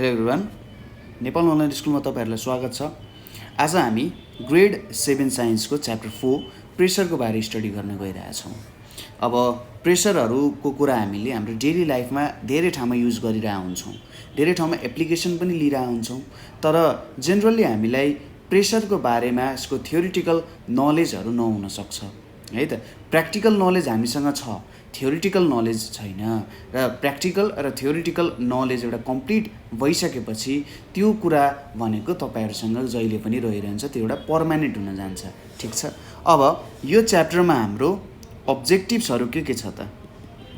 Hello everyone, Nepal online स्कुलमा तपाईँहरूलाई स्वागत छ। आज हामी ग्रेड 7 साइन्सको च्याप्टर 4 प्रेसरको बारे स्टडी गर्न गइरहेछौँ। अब प्रेसरहरूको कुरा हामीले हाम्रो डेली लाइफमा धेरै ठाउँमा युज गरिरहेका हुन्छौँ, धेरै ठाउँमा एप्लिकेसन पनि लिइरहेका हुन्छौँ। तर जेनरली हामीलाई प्रेसरको बारेमा यसको थ्योरिटिकल नलेजहरू नहुन सक्छ है त। प्र्याक्टिकल नलेज हामीसँग छ, थ्योरिटिकल नलेज छैन। र प्र्याक्टिकल र थ्योरिटिकल नलेज एउटा कम्प्लिट भइसकेपछि त्यो कुरा भनेको तपाईँहरूसँग जहिले पनि रहिरहन्छ, त्यो एउटा पर्मानेन्ट हुन जान्छ। ठिक छ। अब यो च्याप्टरमा हाम्रो अब्जेक्टिभ्सहरू के छ त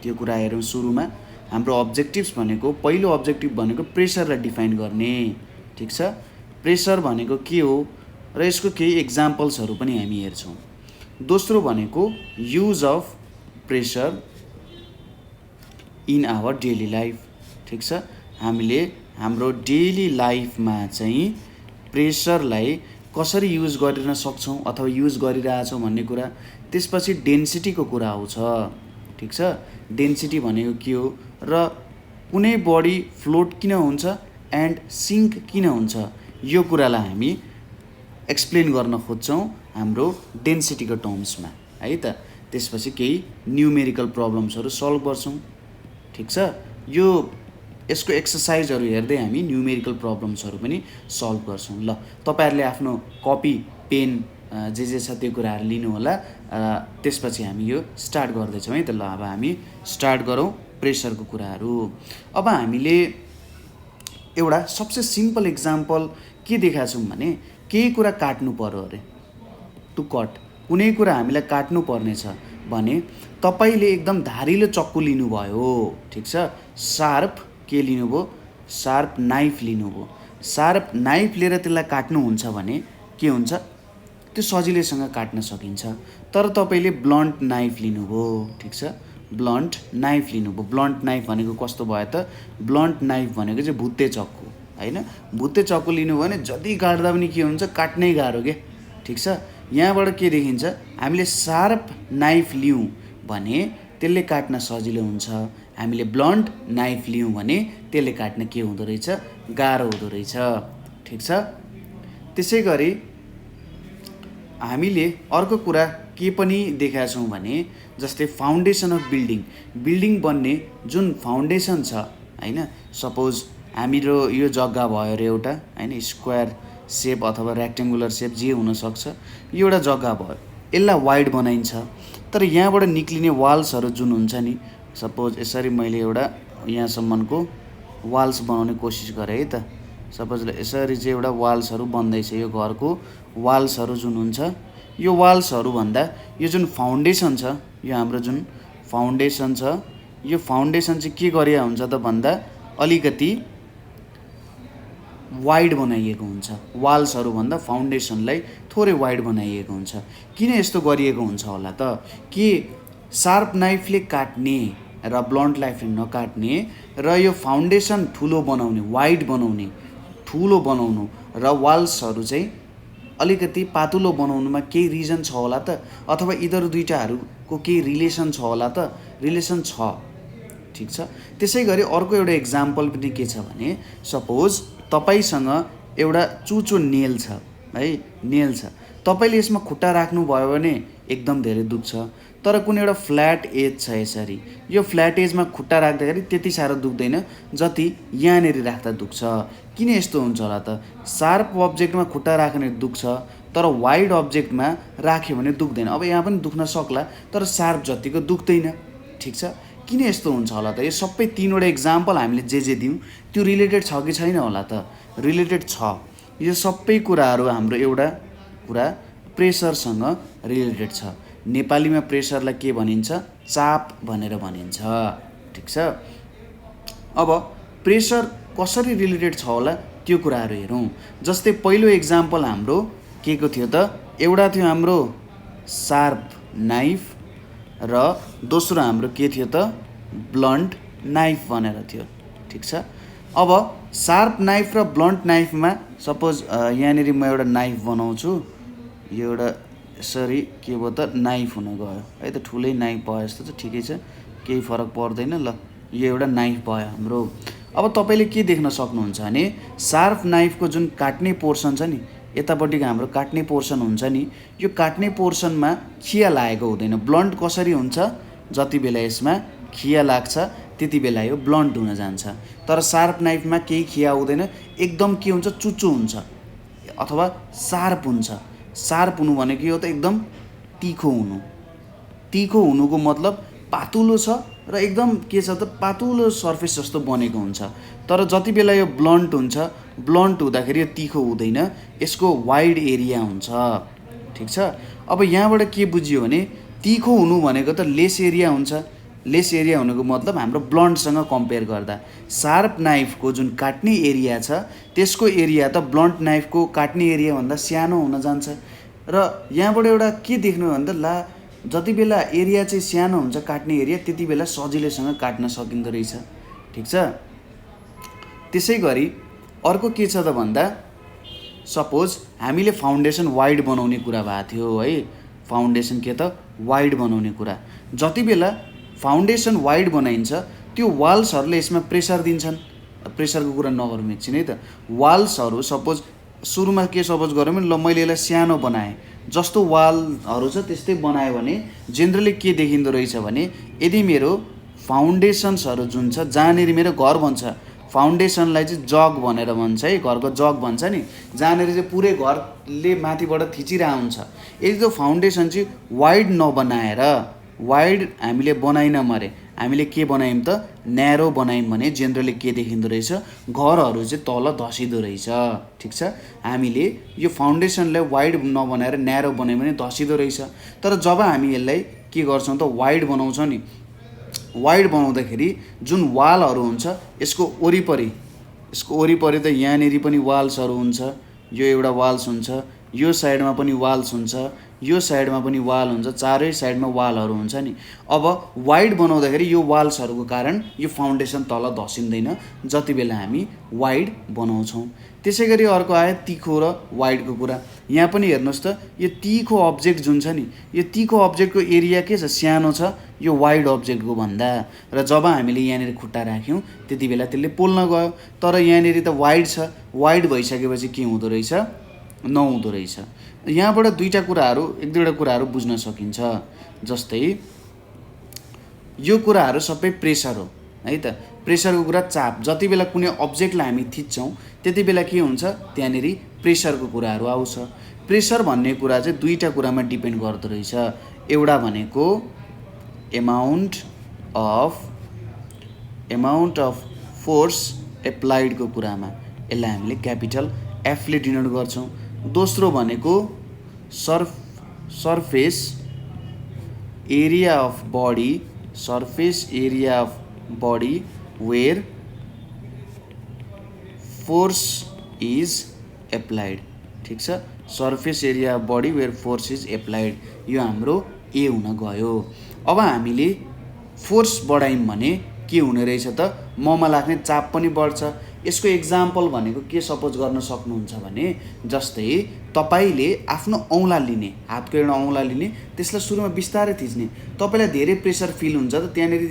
त्यो कुरा हेरौँ। सुरुमा हाम्रो अब्जेक्टिभ्स भनेको, पहिलो अब्जेक्टिभ भनेको प्रेसरलाई डिफाइन गर्ने। ठिक छ। प्रेसर भनेको के हो र यसको केही एक्जाम्पल्सहरू पनि हामी हेर्छौँ। दोस्रो भनेको use of pressure in our daily life. ठिक छ। हामीले हाम्रो डेली लाइफमा चाहिँ प्रेसरलाई कसरी युज गरिन सक्छौँ अथवा युज गरिरहेछौँ भन्ने कुरा। त्यसपछि डेन्सिटीको कुरा आउँछ। ठिक छ। डेन्सिटी भनेको के हो र कुनै बडी फ्लोट किन हुन्छ एन्ड सिङ्क किन हुन्छ, यो कुरालाई हामी एक्सप्लेन गर्न खोज्छौँ हाम्रो डेन्सिटीको टर्म्समा है त। त्यसपछि केही न्युमेरिकल प्रब्लम्सहरू सल्भ गर्छौँ। ठिक छ। यसको एक्सर्साइजहरू हेर्दै हामी न्युमेरिकल प्रब्लम्सहरू पनि सल्भ गर्छौँ। ल, तपाईँहरूले आफ्नो कपी पेन जे छ त्यो कुराहरू लिनु होला। त्यसपछि हामी यो स्टार्ट गर्दैछौँ है त। ल, अब हामी स्टार्ट गरौँ प्रेसरको कुराहरू। अब हामीले एउटा सबसे सिम्पल इक्जाम्पल के देखाएको छौँ भने, केही कुरा काट्नु पर्यो अरे, टु कट, कुनै कुरा हामीलाई काट्नु पर्नेछ भने तपाईँले एकदम धारिलो चक्कु लिनुभयो। ठिक छ। सार्प के लिनुभयो? सार्प नाइफ लिनुभयो। सार्प नाइफ लिएर त्यसलाई काट्नुहुन्छ भने के हुन्छ? त्यो सजिलैसँग काट्न सकिन्छ। तर तपाईँले ब्लन्ट नाइफ लिनुभयो। ठिक छ। ब्लन्ट नाइफ लिनुभयो। ब्लन्ट नाइफ भनेको कस्तो भयो त? ब्लन्ट नाइफ भनेको चाहिँ भुत्ते चक्कु होइन। भुत्ते चक्कु लिनुभयो भने जति काट्दा पनि के हुन्छ? काट्नै गाह्रो के। ठिक छ। यहाँबाट के देखिन्छ? हामीले सार्प नाइफ लियौँ भने त्यसले काट्न सजिलो हुन्छ। हामीले ब्लन्ट नाइफ लियौँ भने त्यसले काट्न के हुँदो रहेछ? गाह्रो हुँदो रहेछ। ठिक छ। त्यसै गरी हामीले अर्को कुरा के पनि देखाएको छौँ भने, जस्तै फाउन्डेसन अफ बिल्डिङ बन्ने जुन फाउन्डेसन छ होइन। सपोज हाम्रो यो जग्गा भयो अरे एउटा होइन, स्क्वायर सेप अथवा रेक्टेङ्गुलर सेप जे हुनसक्छ, यो एउटा जग्गा भयो, यसलाई वाइड बनाइन्छ। तर यहाँबाट निक्लिने वाल्सहरू जुन हुन्छ नि, सपोज यसरी मैले एउटा यहाँसम्मको वाल्स बनाउने कोसिस गरेँ है त। सपोज यसरी चाहिँ एउटा वाल्सहरू बन्दैछ, यो घरको वाल्सहरू जुन हुन्छ, यो वाल्सहरू भन्दा यो जुन फाउन्डेसन छ, यो हाम्रो जुन फाउन्डेसन छ, यो फाउन्डेसन चाहिँ के गरिएको हुन्छ त भन्दा अलिकति वाइड बनाइएको हुन्छ। वाल्सहरू भन्दा फाउन्डेसनलाई थोरै वाइड बनाइएको हुन्छ। किन यस्तो गरिएको हुन्छ होला त? कि सार्प नाइफले काट्ने र ब्लन्ट नाइफले नकाट्ने र यो फाउन्डेसन ठुलो बनाउने, वाइड बनाउने, ठुलो बनाउनु र वाल्सहरू चाहिँ अलिकति पातुलो बनाउनुमा केही रिजन छ होला त? अथवा यिनीहरू दुईटाहरूको केही रिलेसन छ होला त? रिलेसन छ। ठिक छ। त्यसै गरी अर्को एउटा इक्जाम्पल पनि के छ भने, सपोज तपाईँसँग एउटा चुचो नेल छ है, नेल छ। तपाईँले यसमा खुट्टा राख्नुभयो भने एकदम धेरै दुख्छ। तर कुनै एउटा फ्ल्याट एज छ यसरी, यो फ्ल्याट एजमा खुट्टा राख्दाखेरि त्यति साह्रो दुख्दैन जति यहाँनिर राख्दा दुख्छ। किन यस्तो हुन्छ होला त? सार्प अब्जेक्टमा खुट्टा राख्ने दुख्छ, तर वाइड अब्जेक्टमा राख्यो भने दुख्दैन। अब यहाँ पनि दुख्न सक्ला, तर सार्प जतिको दुख्दैन। ठिक छ। किन यस्तो हुन्छ होला त? यो सबै तिनवटा इक्जाम्पल हामीले जे दियौँ त्यो रिलेटेड छ कि छैन होला त? रिलेटेड छ। यो सबै कुराहरू हाम्रो एउटा कुरा प्रेसरसँग रिलेटेड छ। नेपालीमा प्रेसरलाई के भनिन्छ? चाप भनेर भनिन्छ। ठिक छ। अब प्रेसर कसरी रिलेटेड छ होला त्यो कुराहरू हेरौँ। जस्तै पहिलो इक्जाम्पल हाम्रो के को थियो त? एउटा थियो हाम्रो सार्प नाइफ र दोस्रो हाम्रो के थियो त? ब्लन्ट नाइफ भनेर थियो। ठिक छ। अब सार्प नाइफ र ब्लन्ट नाइफमा सपोज यहाँनिर म एउटा नाइफ बनाउँछु, यो एउटा यसरी के भयो त? नाइफ हुन गयो है त। ठुलै नाइफ भयो जस्तो छ। ठिकै छ, केही फरक पर्दैन। ल, यो एउटा नाइफ भयो हाम्रो। अब तपाईँले के देख्न सक्नुहुन्छ भने सार्प नाइफको जुन काट्ने पोर्सन छ नि, यतापट्टिको हाम्रो काट्ने पोर्सन हुन्छ नि, यो काट्ने पोर्सनमा खिया लागेको हुँदैन। ब्लन्ट कसरी हुन्छ, जति बेला यसमा खिया लाग्छ त्यति बेला यो ब्लन्ट हुन जान्छ। तर सार्प नाइफमा केही खिया हुँदैन, एकदम के हुन्छ, चुच्चो हुन्छ अथवा सार्प हुन्छ। सार्प हुनु भनेको यो त एकदम तिखो हुनु। तिखो हुनुको मतलब पातुलो छ र एकदम के छ त, पातुलो सर्फेस जस्तो बनेको हुन्छ। तर जति बेला यो ब्लन्ट हुन्छ, ब्लन्ट हुँदाखेरि यो तिखो हुँदैन, यसको वाइड एरिया हुन्छ। ठिक छ। अब यहाँबाट के बुझियो भने तिखो हुनु भनेको त लेस एरिया हुन्छ। लेस एरिया हुनुको मतलब हाम्रो ब्लन्टसँग कम्पेयर गर्दा सार्प नाइफको जुन काट्ने एरिया छ त्यसको एरिया त ब्लन्ट नाइफको काट्ने एरियाभन्दा सानो हुन जान्छ। र यहाँबाट एउटा के देख्नु भन्दा ला जति बेला एरिया चाहिँ सानो हुन्छ काट्ने एरिया, त्यति बेला सजिलैसँग काट्न सकिँदो रहेछ। ठिक छ। त्यसै गरी अर्को के छ त भन्दा सपोज हामीले फाउन्डेसन वाइड बनाउने कुरा भएको थियो है। फाउन्डेसन के त वाइड बनाउने कुरा। जति बेला फाउन्डेसन वाइड बनाइन्छ त्यो वाल्सहरूले यसमा प्रेसर दिन्छन्। प्रेसरको कुरा नगरौँ एकछिन है त। वाल्सहरू सपोज सुरुमा के सपोज गरौँ ल मैले यसलाई सानो बनाएँ, जस्तो वालहरू छ त्यस्तै बनायो भने जेनरली के देखिँदो रहेछ भने यदि मेरो फाउन्डेसन्सहरू जुन छ, जहाँनिर मेरो घर भन्छ, फाउन्डेसनलाई चाहिँ जग भनेर भन्छ है, घरको जग भन्छ नि, जहाँनिर चाहिँ पुरै घरले माथिबाट थिचिरहेको हुन्छ। यदि त्यो फाउन्डेसन चाहिँ वाइड नबनाएर, वाइड हामीले बनाइन मरे, हामीले के बनायौँ त न्यारो बनायौँ भने जेनरली के देखिँदो रहेछ, घरहरू चाहिँ तल धसिँदो रहेछ। ठिक छ। हामीले यो फाउन्डेसनलाई वाइड नबनाएर न्यारो बनायौँ भने धसिँदो रहेछ। तर जब हामी यसलाई के गर्छौँ त वाइड बनाउँछौँ नि, वाइड बनाउँदाखेरि जुन वालहरू हुन्छ यसको वरिपरि त यहाँनिर पनि वाल्सहरू हुन्छ, यो एउटा वाल्स हुन्छ, यो साइडमा पनि वाल्स हुन्छ, यो साइडमा पनि वाल हुन्छ, चारै साइडमा वालहरू हुन्छ नि। अब वाइड बनाउँदाखेरि यो वाल्सहरूको कारण यो फाउन्डेसन तल धसिँदैन जति बेला हामी वाइड बनाउँछौँ। त्यसै गरी अर्को आयो तिखो र वाइडको कुरा। यहाँ पनि हेर्नुहोस् त, यो तिखो अब्जेक्ट जुन छ नि, यो तिखो अब्जेक्टको एरिया के छ, सानो छ यो वाइड अब्जेक्टको भन्दा। र जब हामीले यहाँनिर खुट्टा राख्यौँ त्यति बेला त्यसले पोल्न गयो। तर यहाँनिर त वाइड छ, वाइड भइसकेपछि के हुँदो रहेछ, नहुँदो रहेछ। यहाँबाट एक दुईवटा कुराहरू बुझ्न सकिन्छ। जस्तै यो कुराहरू सबै प्रेसर हो है त। प्रेसरको कुरा चाप, जति बेला कुनै अब्जेक्टलाई हामी थिच्छौँ त्यति बेला के हुन्छ, त्यहाँनिर प्रेसरको कुराहरू आउँछ। प्रेसर भन्ने कुरा चाहिँ दुईवटा कुरामा डिपेन्ड गर्दो रहेछ। एउटा भनेको एमाउन्ट अफ फोर्स एप्लाइडको कुरामा, यसलाई हामीले क्यापिटल एफले डिनोट गर्छौँ। दोस्रो भनेको surface area of body where force is applied. ठिक छ। Surface area of body where force is applied, यो हाम्रो ए हुन गयो। अब हामीले फोर्स बढायौँ भने के हुने रहेछ त, ममा लाग्ने चाप पनि बढ्छ। यसको एक्जाम्पल भनेको के सपोज गर्न सक्नुहुन्छ भने जस्तै तपाईँले आफ्नो औँला लिने, हातको एउटा औँला लिने, त्यसलाई सुरुमा बिस्तारै थिच्ने, तपाईँलाई धेरै प्रेसर फिल हुन्छ त, त्यहाँनिर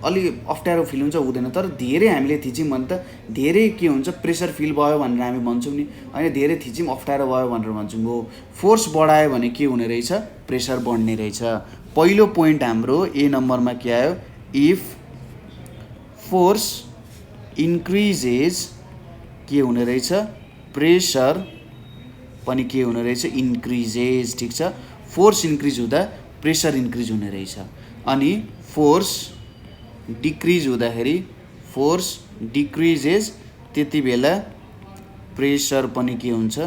अलि अप्ठ्यारो फिल हुन्छ, हुँदैन। तर धेरै हामीले थिच्यौँ भने त धेरै के हुन्छ, प्रेसर फिल भयो भनेर हामी भन्छौँ नि, होइन धेरै थिच्यौँ अप्ठ्यारो भयो भनेर भन्छौँ। हो, फोर्स बढायो भने के हुने रहेछ, प्रेसर बढ्ने रहेछ। पहिलो पोइन्ट हाम्रो ए नम्बरमा के आयो, इफ फोर्स इन्क्रिजेज के हुने रहेछ, प्रेसर पनि के हुने रहेछ, इन्क्रिजेज। ठिक छ। फोर्स इन्क्रिज हुँदा प्रेसर इन्क्रिज हुने रहेछ। अनि फोर्स डिक्रिज हुँदाखेरि फोर्स डिक्रिजेज, त्यति बेला प्रेसर पनि के हुन्छ,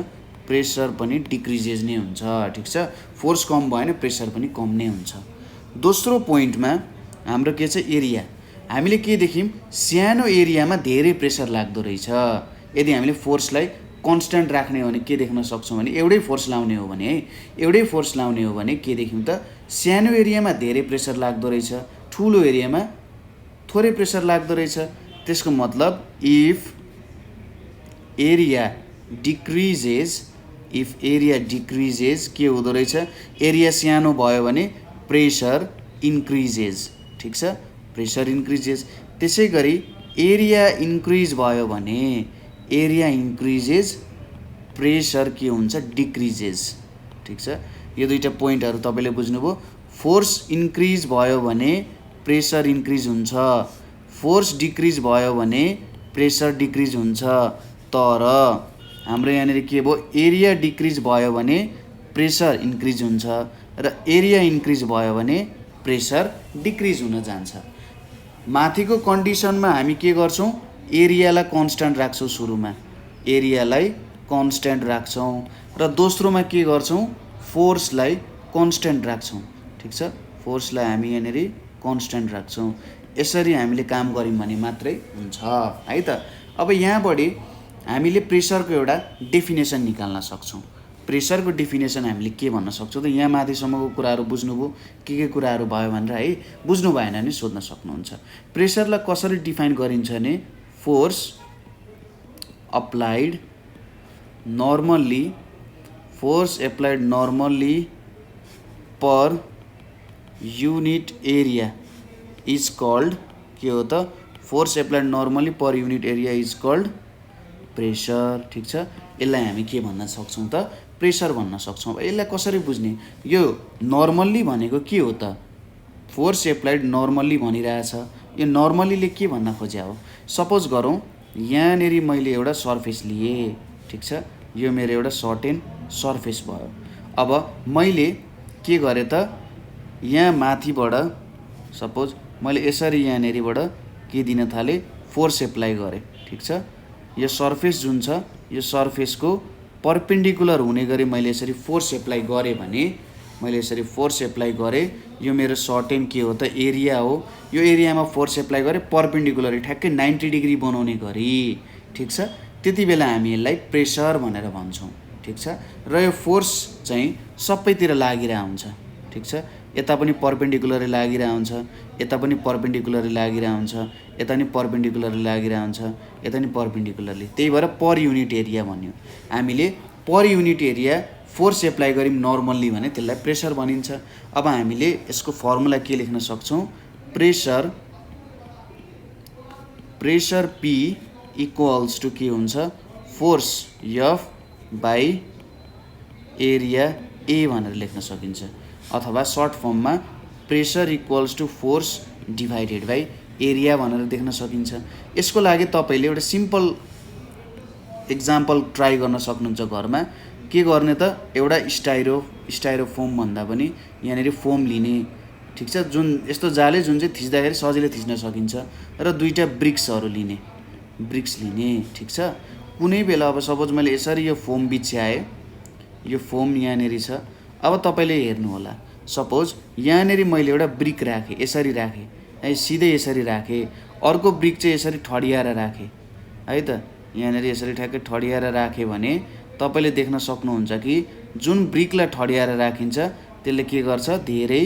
प्रेसर पनि डिक्रिजेज नै हुन्छ। ठिक छ। फोर्स कम भयो भने प्रेसर पनि कम नै हुन्छ। दोस्रो पोइन्टमा हाम्रो के छ, एरिया। हामीले के देख्यौँ, सानो एरियामा धेरै प्रेसर लाग्दो रहेछ। यदि हामीले फोर्सलाई कन्स्ट्यान्ट राख्ने हो भने के देख्न सक्छौँ भने एउटै फोर्स लाउने हो भने के देख्यौँ त, सानो एरियामा धेरै प्रेसर लाग्दो रहेछ, ठुलो एरियामा थोरै प्रेसर लाग्दो रहेछ। त्यसको मतलब इफ एरिया डिक्रिजेज के हुँदो रहेछ, एरिया सानो भयो भने प्रेसर इन्क्रिजेज। ठिक छ। Pressure increases. त्यसै गरी एरिया इन्क्रिज भयो भने एरिया इन्क्रिजेज, प्रेसर के हुन्छ डिक्रिजेज। ठिक छ, यो दुईटा पोइन्टहरू तपाईँले बुझ्नुभयो। फोर्स इन्क्रिज भयो भने प्रेसर इन्क्रिज हुन्छ, फोर्स डिक्रिज भयो भने प्रेसर डिक्रिज हुन्छ। तर हाम्रो यहाँनिर के भयो, एरिया डिक्रिज भयो भने प्रेसर इन्क्रिज हुन्छ र एरिया इन्क्रिज भयो भने प्रेसर डिक्रिज हुन जान्छ। माथिको कन्डिसनमा हामी के गर्छौँ, एरियालाई कन्स्ट्यान्ट राख्छौँ, सुरुमा एरियालाई कन्स्ट्यान्ट राख्छौँ र दोस्रोमा के गर्छौँ, फोर्सलाई कन्स्ट्यान्ट राख्छौँ। ठिक छ, फोर्सलाई हामी यहाँनिर कन्स्ट्यान्ट राख्छौँ। यसरी हामीले काम गऱ्यौँ भने मात्रै हुन्छ है त। अब यहाँबाट हामीले प्रेसरको एउटा डेफिनेसन निकाल्न सक्छौँ। प्रेसरको डेफिनेसन हामीले के भन्न सक्छौँ त, यहाँ माथिसम्मको कुराहरू बुझ्नुभयो, के कुराहरू भयो भनेर है, बुझ्नु भएन भने सोध्न सक्नुहुन्छ। प्रेसरलाई कसरी डिफाइन गरिन्छ भने force applied normally, force applied normally per unit area is called, के हो त, force applied normally per unit area is called pressure. ठिक छ, यसलाई हामी के भन्न सक्छौँ त, प्रेसर भन्न सक्छौँ। यसलाई कसरी बुझ्ने, यो नर्मल्ली भनेको के हो त, फोर्स एप्लाइड नर्मल्ली भनिरहेछ, यो नर्मल्लीले के भन्न खोज्या हो। सपोज गरौँ यहाँनिर मैले एउटा सर्फेस लिएँ। ठिक छ, यो मेरो एउटा सर्टेन सर्फेस भयो। अब मैले के गरेँ त, यहाँ माथिबाट सपोज मैले यसरी यहाँनिरबाट के दिन थालेँ, फोर्स एप्लाई गरेँ। ठिक छ, यो सर्फेस जुन छ, यो सर्फेसको पर्पेन्डिकुलर हुने गरी मैले यसरी फोर्स एप्लाई गरेँ भने, मैले यसरी फोर्स एप्लाई गरेँ, यो मेरो सर्टेन के हो त, एरिया हो। यो एरियामा फोर्स एप्लाई गरेँ पर्पेन्डिकुलर ठ्याक्कै 90 डिग्री बनाउने गरी। ठिक छ, त्यति बेला हामी यसलाई प्रेसर भनेर भन्छौँ। ठिक छ, र यो फोर्स चाहिँ सबैतिर लागिरहेको हुन्छ। ठिक छ, यता पनि पर्पेन्डिकुलरै लागिरहेको हुन्छ, यता पनि पर्पेन्डिकुलरली लागिरहेको हुन्छ, यता पनि पर्पेन्डिकुलरली लागिरहेको हुन्छ, यता पनि पर्पेन्डिकुलरली। त्यही भएर पर युनिट एरिया भन्यो। हामीले पर युनिट एरिया फोर्स एप्लाई गऱ्यौँ नर्मल्ली भने त्यसलाई प्रेसर भनिन्छ। अब हामीले यसको फर्मुला के लेख्न सक्छौँ, प्रेसर पी इक्वल्स टु के हुन्छ, force F by area A भनेर लेख्न सकिन्छ। अथवा सर्ट फर्ममा pressure equals to force divided by area भनेर देख्न सकिन्छ। यसको लागि तपाईँले एउटा सिम्पल इक्जाम्पल ट्राई गर्न सक्नुहुन्छ घरमा। के गर्ने त, एउटा स्टाइरोफोम भन्दा पनि यहाँनिर फोम लिने। ठिक छ, जुन यस्तो जाले जुन चाहिँ थिच्दाखेरि सजिलै थिच्न सकिन्छ, र दुईवटा ब्रिक्सहरू लिने, ब्रिक्स लिने। ठिक छ, कुनै बेला अब सपोज मैले यसरी यो फोम बिछ्याएँ, यो फोम यहाँनिर छ। अब तपाईँले हेर्नु होला, सपोज यहाँनिर मैले एउटा ब्रिक राखेँ, यसरी राखेँ है, सिधै यसरी राखेँ, अर्को ब्रिक चाहिँ यसरी ठडियाएर राखेँ है त, यहाँनिर यसरी ठ्याक्कै ठडियाएर राखेँ भने तपाईँले देख्न सक्नुहुन्छ कि जुन ब्रिकलाई ठडियाएर राखिन्छ त्यसले के गर्छ, धेरै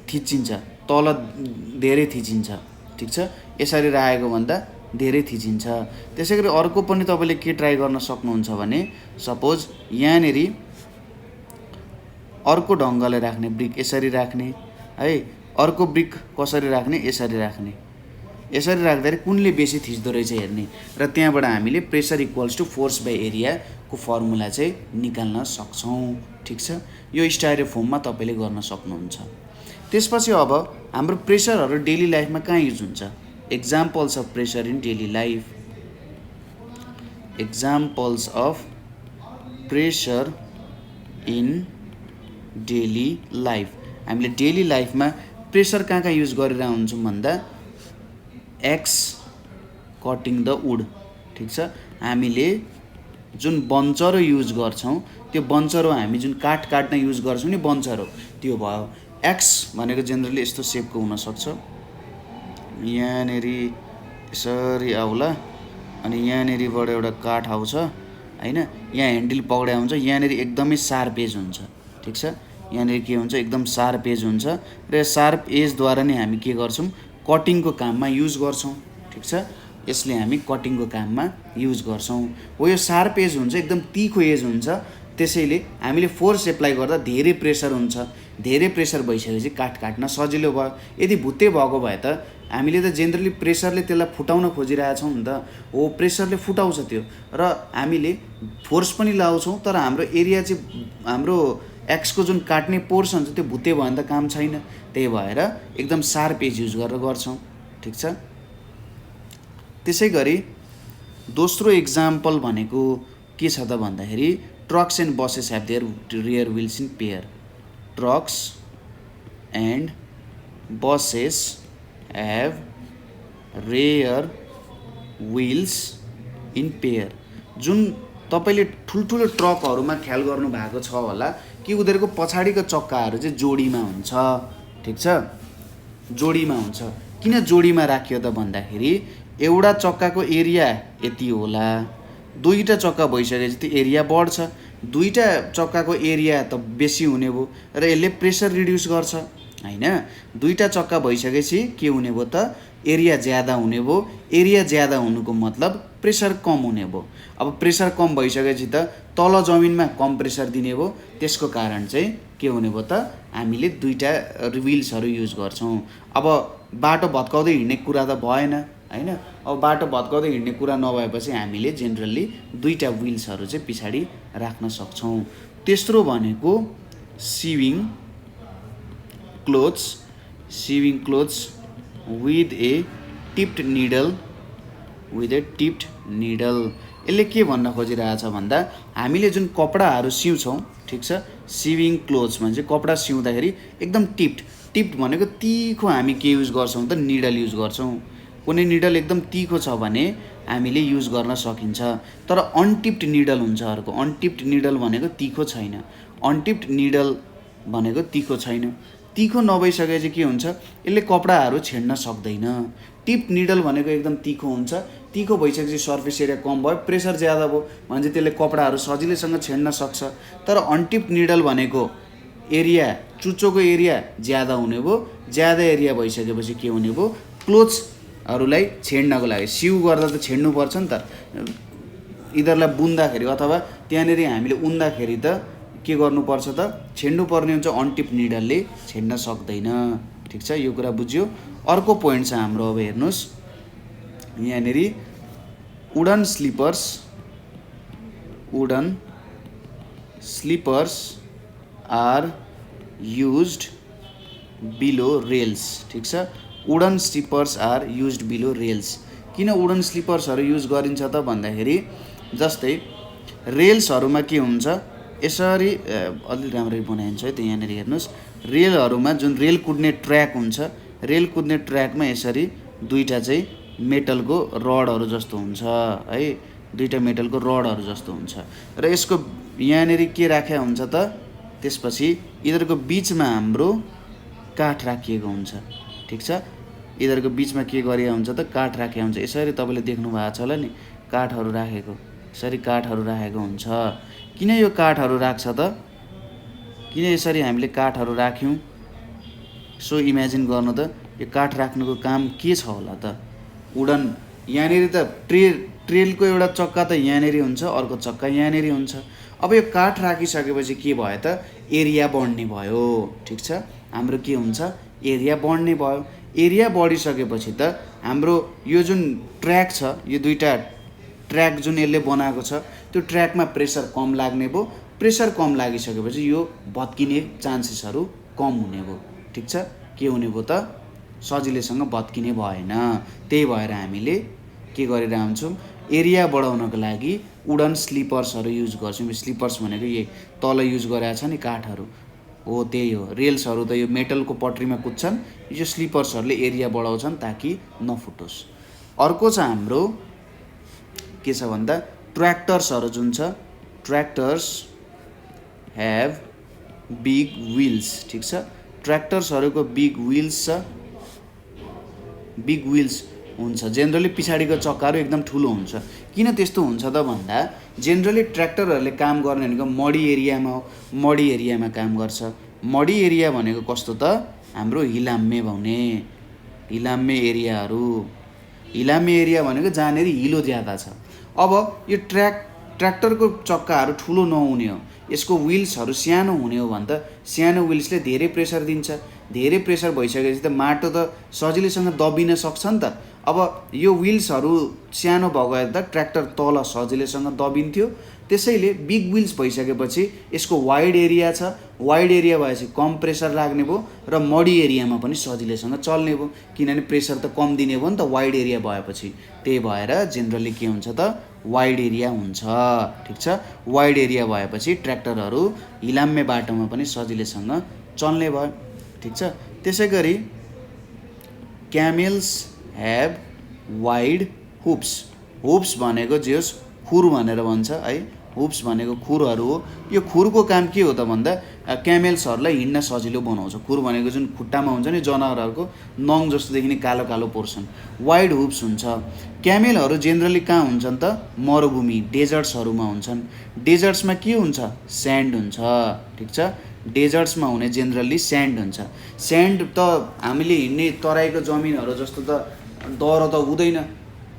थिचिन्छ, तल धेरै थिचिन्छ। ठिक छ, यसरी राखेको भन्दा धेरै थिचिन्छ। त्यसै गरी अर्को पनि तपाईँले के ट्राई गर्न सक्नुहुन्छ भने सपोज यहाँनिर अर्को ढङ्गले राख्ने, ब्रिक यसरी राख्ने है, अर्को ब्रिक कसरी राख्ने, यसरी राख्ने। यसरी राख्दाखेरि कुनले बेसी थिच्दो रहेछ हेर्ने, र त्यहाँबाट हामीले pressure equals to force by एरियाको फर्मुला चाहिँ निकाल्न सक्छौँ। ठिक छ, यो स्टाइरोफोममा तपाईँले गर्न सक्नुहुन्छ। त्यसपछि अब हाम्रो प्रेसरहरू डेली लाइफमा कहाँ युज हुन्छ, examples of pressure in daily life. Examples of pressure in daily life. हामीले डेली लाइफमा प्रेसर कहाँ युज गरिरहेको हुन्छौँ भन्दा एक्स कटिङ द वुड। ठिक छ, हामीले जुन बन्चरो युज गर्छौँ त्यो बन्चरो हामी जुन काठ काट्न युज गर्छौँ नि बन्चरो, त्यो भयो। एक्स भनेको जेनरली यस्तो सेपको हुनसक्छ, यहाँनिर यसरी आउला अनि यहाँनिरबाट एउटा काठ आउँछ होइन, यहाँ ह्यान्डल पक्रिया हुन्छ, यहाँनिर एकदमै सार्प एज हुन्छ। ठिक छ, यहाँनिर के हुन्छ, एकदम सार्प एज हुन्छ, र सार्प एजद्वारा नै हामी के गर्छौँ, कटिङको काममा युज गर्छौँ। ठिक छ, यसले हामी कटिङको काममा युज गर्छौँ। हो यो सार्प एज हुन्छ, एकदम तिखो एज हुन्छ, त्यसैले हामीले फोर्स एप्लाई गर्दा धेरै प्रेसर हुन्छ। धेरै प्रेसर भइसकेपछि काठ काट्न सजिलो भयो। यदि भुत्ते भएको भए त हामीले त जेनरली प्रेसरले त्यसलाई फुटाउन खोजिरहेछौँ नि त। हो, प्रेसरले फुटाउँछ त्यो, र हामीले फोर्स पनि लाउँछौँ, तर हाम्रो एरिया चाहिँ हाम्रो एक्सको जुन काट्ने पोर्सन छ त्यो भुते भयो भने त काम छैन। त्यही भएर एकदम सार्प एज युज गरेर गर्छौँ, ठिक छ। त्यसै गरी दोस्रो इक्जाम्पल भनेको के छ त भन्दाखेरि trucks and buses have their rear wheels in pair. Trucks and buses have rear wheels in pair. जुन तपाईँले ठुल्ठुलो ट्रकहरूमा ख्याल गर्नु भएको छ होला कि उनीहरूको पछाडिको चक्काहरू चाहिँ जोडीमा हुन्छ, ठिक छ, जोडीमा हुन्छ। किन जोडीमा राखियो त भन्दाखेरि एउटा चक्काको एरिया यति होला, दुईवटा चक्का भइसकेपछि त्यो एरिया बढ्छ, दुईवटा चक्काको एरिया त बेसी हुने भयो र यसले प्रेसर रिड्युस गर्छ हैन। दुईवटा चक्का भइसकेपछि के हुने भयो त एरिया ज्यादा हुने भयो। एरिया ज्यादा हुनुको मतलब प्रेसर कम हुने भयो। अब प्रेसर कम भइसकेपछि त तल जमिनमा कम प्रेसर दिने भयो। त्यसको कारण चाहिँ के हुने भयो त हामीले दुईवटा व्हिल्सहरू युज गर्छौँ। अब बाटो भत्काउँदै हिँड्ने कुरा त भएन हैन। अब बाटो भत्काउँदै हिँड्ने कुरा नभएपछि हामीले जेनरली दुईवटा व्हिल्सहरू चाहिँ पछाडि राख्न सक्छौँ। तेस्रो भनेको sewing clothes with a tipped needle, यसले के भन्न खोजिरहेछ भन्दा हामीले जुन कपडाहरू सिउँछौँ, ठिक छ, सिविङ क्लोथ्समा चाहिँ कपडा सिउँदाखेरि एकदम टिप्ड भनेको तिखो हामी के युज गर्छौँ त निडल युज गर्छौँ। कुनै निडल एकदम तिखो छ भने हामीले युज गर्न सकिन्छ। तर अनटिप्ड निडल हुन्छ अर्को। अनटिप्ड निडल भनेको तिखो छैन। अनटिप्ड निडल भनेको तिखो छैन। तिखो नभइसकेपछि के हुन्छ, यसले कपडाहरू छेड्न सक्दैन। टिप्ड निडल भनेको एकदम तिखो हुन्छ। तिखो भइसकेपछि सर्फेस एरिया कम भयो, प्रेसर ज्यादा भयो भने चाहिँ त्यसले कपडाहरू सजिलैसँग छेड्न सक्छ। तर अनटिप्ड निडल भनेको एरिया, चुच्चोको एरिया ज्यादा हुने भयो। ज्यादा एरिया भइसकेपछि के हुने भयो, क्लोथ्सहरूलाई छेड्नको लागि सिउ गर्दा त छेड्नुपर्छ नि त। यिनीहरूलाई बुन्दाखेरि अथवा त्यहाँनिर हामीले उन्दाखेरि त के गर्नुपर्छ त छेड्नु पर्ने हुन्छ। अनटिप्ड निडलले छेड्न सक्दैन, ठिक छ, यो कुरा बुझ्यो। अर्को पोइन्ट छ हाम्रो, अब हेर्नुहोस् यहाँनिर wooden slippers are used below rails, ठिक छ। Wooden slippers are used below rails. किन वुडन स्लिपर्सहरू युज गरिन्छ त भन्दाखेरि जस्तै रेल्सहरूमा के हुन्छ, यसरी अलि राम्ररी बनाइन्छ है त। यहाँनिर हेर्नुहोस्, रेलहरूमा जुन रेल कुद्ने ट्र्याक हुन्छ, रेल कुद्ने ट्र्याकमा यसरी दुईवटा चाहिँ मेटलको रडहरू जस्तो हुन्छ है, दुईवटा मेटलको रडहरू जस्तो हुन्छ र यसको यहाँनिर के राखेको हुन्छ त, त्यसपछि यिनीहरूको बिचमा हाम्रो काठ राखिएको हुन्छ, ठिक छ। यिनीहरूको बिचमा के गरिएको हुन्छ त काठ राखेको हुन्छ। यसरी तपाईँले देख्नु भएको छ होला नि, काठहरू राखेको, यसरी काठहरू राखेको हुन्छ। किन यो काठहरू राख्छ त, किन यसरी हामीले काठहरू राख्यौँ, सो इमेजिन गर्नु त यो काठ राख्नुको काम के छ होला त। वुडन यहाँनिर त ट्रेलको एउटा चक्का त यहाँनिर हुन्छ, अर्को चक्का यहाँनिर हुन्छ। अब यो काठ राखिसकेपछि के भयो त एरिया बढ्ने भयो, ठिक छ। हाम्रो के हुन्छ, एरिया बढ्ने भयो। एरिया बढिसकेपछि त हाम्रो यो जुन ट्र्याक छ, यो दुईवटा ट्र्याक जुन यसले बनाएको छ त्यो ट्र्याकमा प्रेसर कम लाग्ने भयो। प्रेसर कम लागिसकेपछि यो भत्किने चान्सेसहरू कम हुने भयो, ठिक छ। के हुने भयो त सजिलैसँग भत्किने भएन। त्यही भएर हामीले के गरेर हुन्छौँ, एरिया बढाउनको लागि वुडन स्लिपर्सहरू युज गर्छौँ। स्लिपर्स भनेको यही तल युज गरेको छ नि काठहरू हो, त्यही हो। रेल्सहरू त यो मेटलको पट्रीमा कुद्छन्, यो स्लिपर्सहरूले एरिया बढाउँछन् ताकि नफुटोस्। अर्को छ हाम्रो के छ भन्दा ट्र्याक्टर्सहरू जुन छ, ट्र्याक्टर्स हेभ बिग व्हिल्स, ठिक छ। ट्र्याक्टर्सहरूको बिग व्हिल्स छ, बिग व्हिल्स हुन्छ। जेनरली पछाडिको चक्काहरू एकदम ठुलो हुन्छ। किन त्यस्तो हुन्छ त भन्दा जेनरली ट्र्याक्टरहरूले काम गर्ने भनेको मडी एरियामा हो, मडी एरियामा काम गर्छ। मडी एरिया भनेको कस्तो त हाम्रो हिलाम्मे भन्ने, हिलाम्मे एरियाहरू, हिलाम्मे एरिया भनेको जहाँनिर हिलो ज्यादा छ। अब यो ट्र्याक ट्र्याक्टरको चक्काहरू ठुलो नहुने हो, यसको विल्सहरू सानो हुने हो भने त सानो विल्सले धेरै प्रेसर दिन्छ। धेरै प्रेसर भइसकेपछि त माटो त सजिलैसँग दबिन सक्छ नि त। अब यो विल्सहरू सानो भएको भए त ट्र्याक्टर तल सजिलैसँग दबिन्थ्यो। त्यसैले बिग विल्स भइसकेपछि यसको वाइड एरिया छ, वाइड एरिया भएपछि कम प्रेसर लाग्ने भयो र मडी एरियामा पनि सजिलैसँग चल्ने भयो, किनभने प्रेसर त कम दिने भयो नि त वाइड एरिया भएपछि। त्यही भएर जेनरली के हुन्छ त वाइड एरिया हुन्छ। ठिक छ, वाइड एरिया भएपछि ट्र्याक्टरहरू हिलाम्मे बाटोमा पनि सजिलैसँग चल्ने भयो। ठिक छ, त्यसै गरी क्यामेल्स ह्याभ वाइड हुप्स। हुप्स भनेको जे होस् खुर भनेर भन्छ है, हुप्स भनेको खुरहरू हो। यो खुरको काम के हो त भन्दा क्यामेल्सहरूलाई हिँड्न सजिलो बनाउँछ। खुर भनेको जुन खुट्टामा हुन्छ नि जनावरहरूको नङ जस्तो देखिने कालो कालो पोर्सन, वाइड हुप्स हुन्छ। क्यामेलहरू जेनरली कहाँ हुन्छन् त मरुभूमि डेजर्ट्सहरूमा हुन्छन्। डेजर्ट्समा के हुन्छ स्यान्ड हुन्छ। ठिक छ, डेजर्ट्समा हुने जेनरली स्यान्ड हुन्छ। स्यान्ड त हामीले हिँड्ने तराईको जमिनहरू जस्तो त दह्रो त हुँदैन,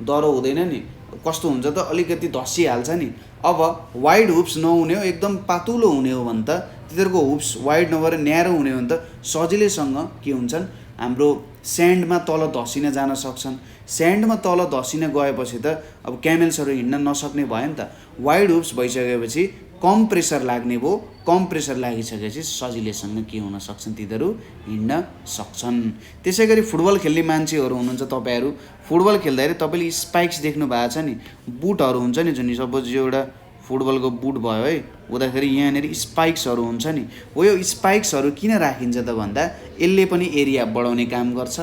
दह्रो हुँदैन नि, कस्तो हुन्छ त अलिकति धसिहाल्छ नि। अब वाइड हुप्स नहुने हो, एकदम पातुलो हुने हो भने त तिनीहरूको हुप्स वाइड नभएर न्यारो हुने हो भने त सजिलैसँग के हुन्छन् हाम्रो स्यान्डमा तल धसिन जान सक्छन्। स्यान्डमा तल धसिन गएपछि त अब क्यामेल्सहरू हिँड्न नसक्ने भयो नि त। वाइड हुप्स भइसकेपछि कम प्रेसर लाग्ने भयो, कम प्रेसर लागिसकेपछि सजिलैसँग के हुन सक्छन् तिनीहरू हिँड्न सक्छन्। त्यसै गरी फुटबल खेल्ने मान्छेहरू हुनुहुन्छ तपाईँहरू, फुटबल खेल्दाखेरि तपाईँले स्पाइक्स देख्नु भएको छ नि, बुटहरू हुन्छ नि, जुन सपोज यो एउटा फुटबलको बुट भयो है, हुँदाखेरि यहाँनिर स्पाइक्सहरू हुन्छ नि। हो यो स्पाइक्सहरू किन राखिन्छ त भन्दा यसले पनि एरिया बढाउने काम गर्छ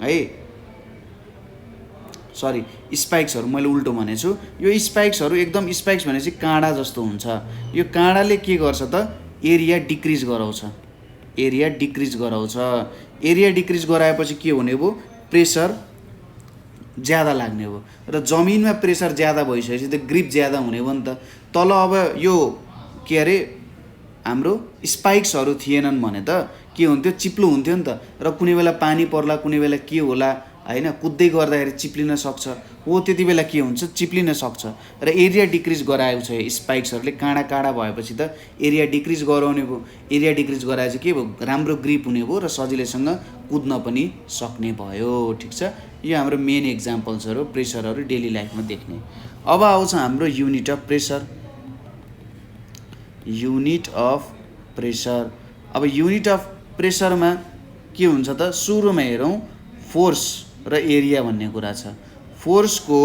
है। सरी, स्पाइक्सहरू मैले उल्टो भनेछु। यो स्पाइक्सहरू एकदम स्पाइक्स भनेपछि काँडा जस्तो हुन्छ। यो काँडाले के गर्छ त एरिया डिक्रिज गराउँछ, एरिया डिक्रिज गराउँछ। एरिया डिक्रिज गराएपछि के हुने भयो प्रेसर ज्यादा लाग्ने भयो र जमिनमा प्रेसर ज्यादा भइसकेपछि त ग्रिप ज्यादा हुने भयो नि त। तल अब यो के अरे हाम्रो स्पाइक्सहरू थिएनन् भने त के हुन्थ्यो चिप्लो हुन्थ्यो नि त, र कुनै बेला पानी पर्ला कुनै बेला के होला होइन, कुद्दै गर्दाखेरि चिप्लिन सक्छ, हो त्यति बेला के हुन्छ चिप्लिन सक्छ। र एरिया डिक्रिज गराएको छ स्पाइक्सहरूले, काँडा काँडा भएपछि त एरिया डिक्रिज गराउने भयो। एरिया डिक्रिज गराएपछि के भयो राम्रो ग्रिप हुने भयो र सजिलैसँग कुद्न पनि सक्ने भयो। ठिक छ, यो हाम्रो मेन एक्जाम्पल्सहरू प्रेसरहरू डेली लाइफमा देख्ने। अब आउँछ हाम्रो unit of pressure. Unit of pressure, अब युनिट अफ प्रेसरमा के हुन्छ त सुरुमा हेरौँ फोर्स र एरिया भन्ने कुरा छ। फोर्सको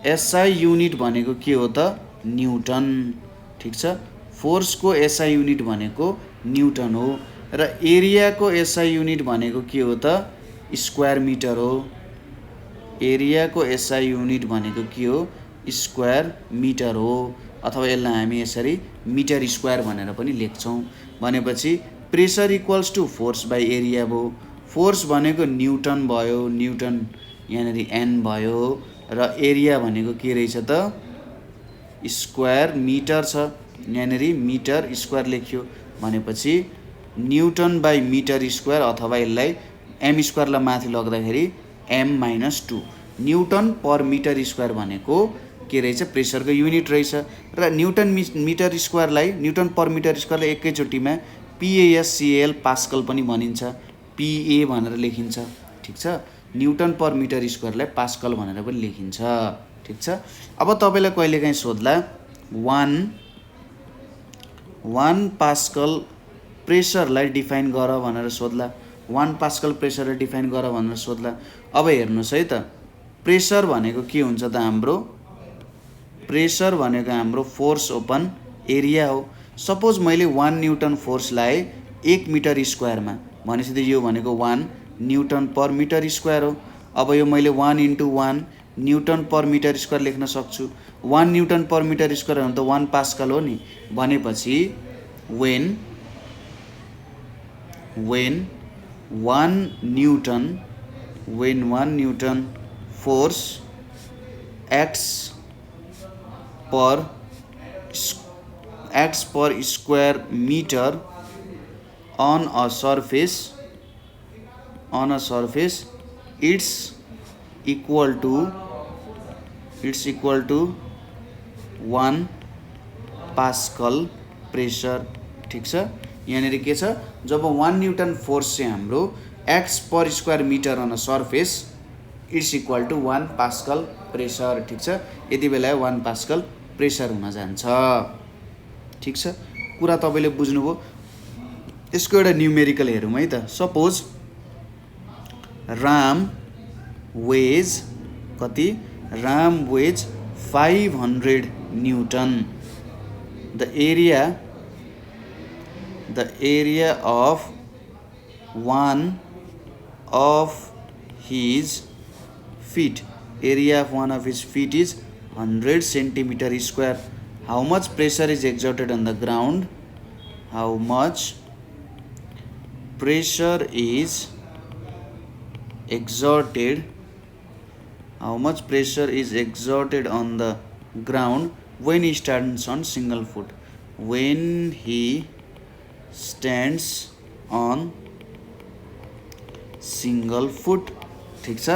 एसआई युनिट भनेको के हो त न्युटन। ठिक छ, फोर्सको एसआई युनिट भनेको न्युटन हो र एरियाको एसआई युनिट भनेको के हो त स्क्वायर मिटर हो। एरियाको एसआई युनिट भनेको के हो स्क्वायर मिटर हो, अथवा यसलाई हामी यसरी मिटर स्क्वायर भनेर पनि लेख्छौँ। भनेपछि pressure equals to force by area भयो। फोर्स भनेको न्युटन भयो, न्युटन यहाँनिर एन भयो, र एरिया भनेको के रहेछ त स्क्वायर मिटर छ, यहाँनिर मिटर स्क्वायर लेख्यो। भनेपछि न्युटन बाई मिटर स्क्वायर, अथवा यसलाई एम स्क्वायरलाई माथि लग्दाखेरि m-2 newton per metre square भनेको के रहेछ प्रेसरको युनिट रहेछ। र न्युटन मिटर स्क्वायरलाई न्युटन पर मिटर स्क्वायरलाई एकैचोटिमा PASCAL पास्कल पनि भनिन्छ, PA भनेर लेखिन्छ। ठिक छ, न्युटन पर मिटर स्क्वायरलाई पास्कल भनेर पनि लेखिन्छ। ठिक छ, अब तपाईँलाई कहिलेकाहीँ सोध्ला 1 पास्कल प्रेसरलाई डिफाइन गर भनेर सोध्ला, 1 पास्कल प्रेसरलाई डिफाइन गर भनेर सोध्ला। अब हेर्नुहोस् है त, प्रेसर भनेको के हुन्छ त हाम्रो, प्रेसर भनेको हाम्रो फोर्स ओपन एरिया हो। सपोज मैले 1 न्युटन फोर्स लाएँ 1 मिटर स्क्वायरमा, भनेपछि त यो भनेको 1 न्युटन पर मिटर स्क्वायर हो। अब यो मैले 1 × 1 न्युटन पर मिटर स्क्वायर लेख्न सक्छु। 1 न्युटन पर मिटर स्क्वायर हो भने त 1 पास्कल हो नि। भनेपछि when 1 newton force acts per square meter on a surface, it's equal to 1 pascal pressure. ठिक छ, यहाँनिर के छ, जब 1 न्युटन फोर्स चाहिँ हाम्रो x per square metre on a surface it's equal to 1 pascal pressure. ठिक छ, यति बेला 1 पास्कल प्रेसर हुन जान्छ। ठिक छ, कुरा तपाईँले बुझ्नुभयो। यसको एउटा न्युमेरिकल हेरौँ है त। सपोज राम वेज कति, Ram weighs 500 newton. The area of one of his feet, area of one of his feet is 100 centimeter square. How much pressure is exerted on the ground? How much pressure is exerted? How much pressure is exerted on the ground when he stands on single foot? When he stands on single foot. ठिक छ,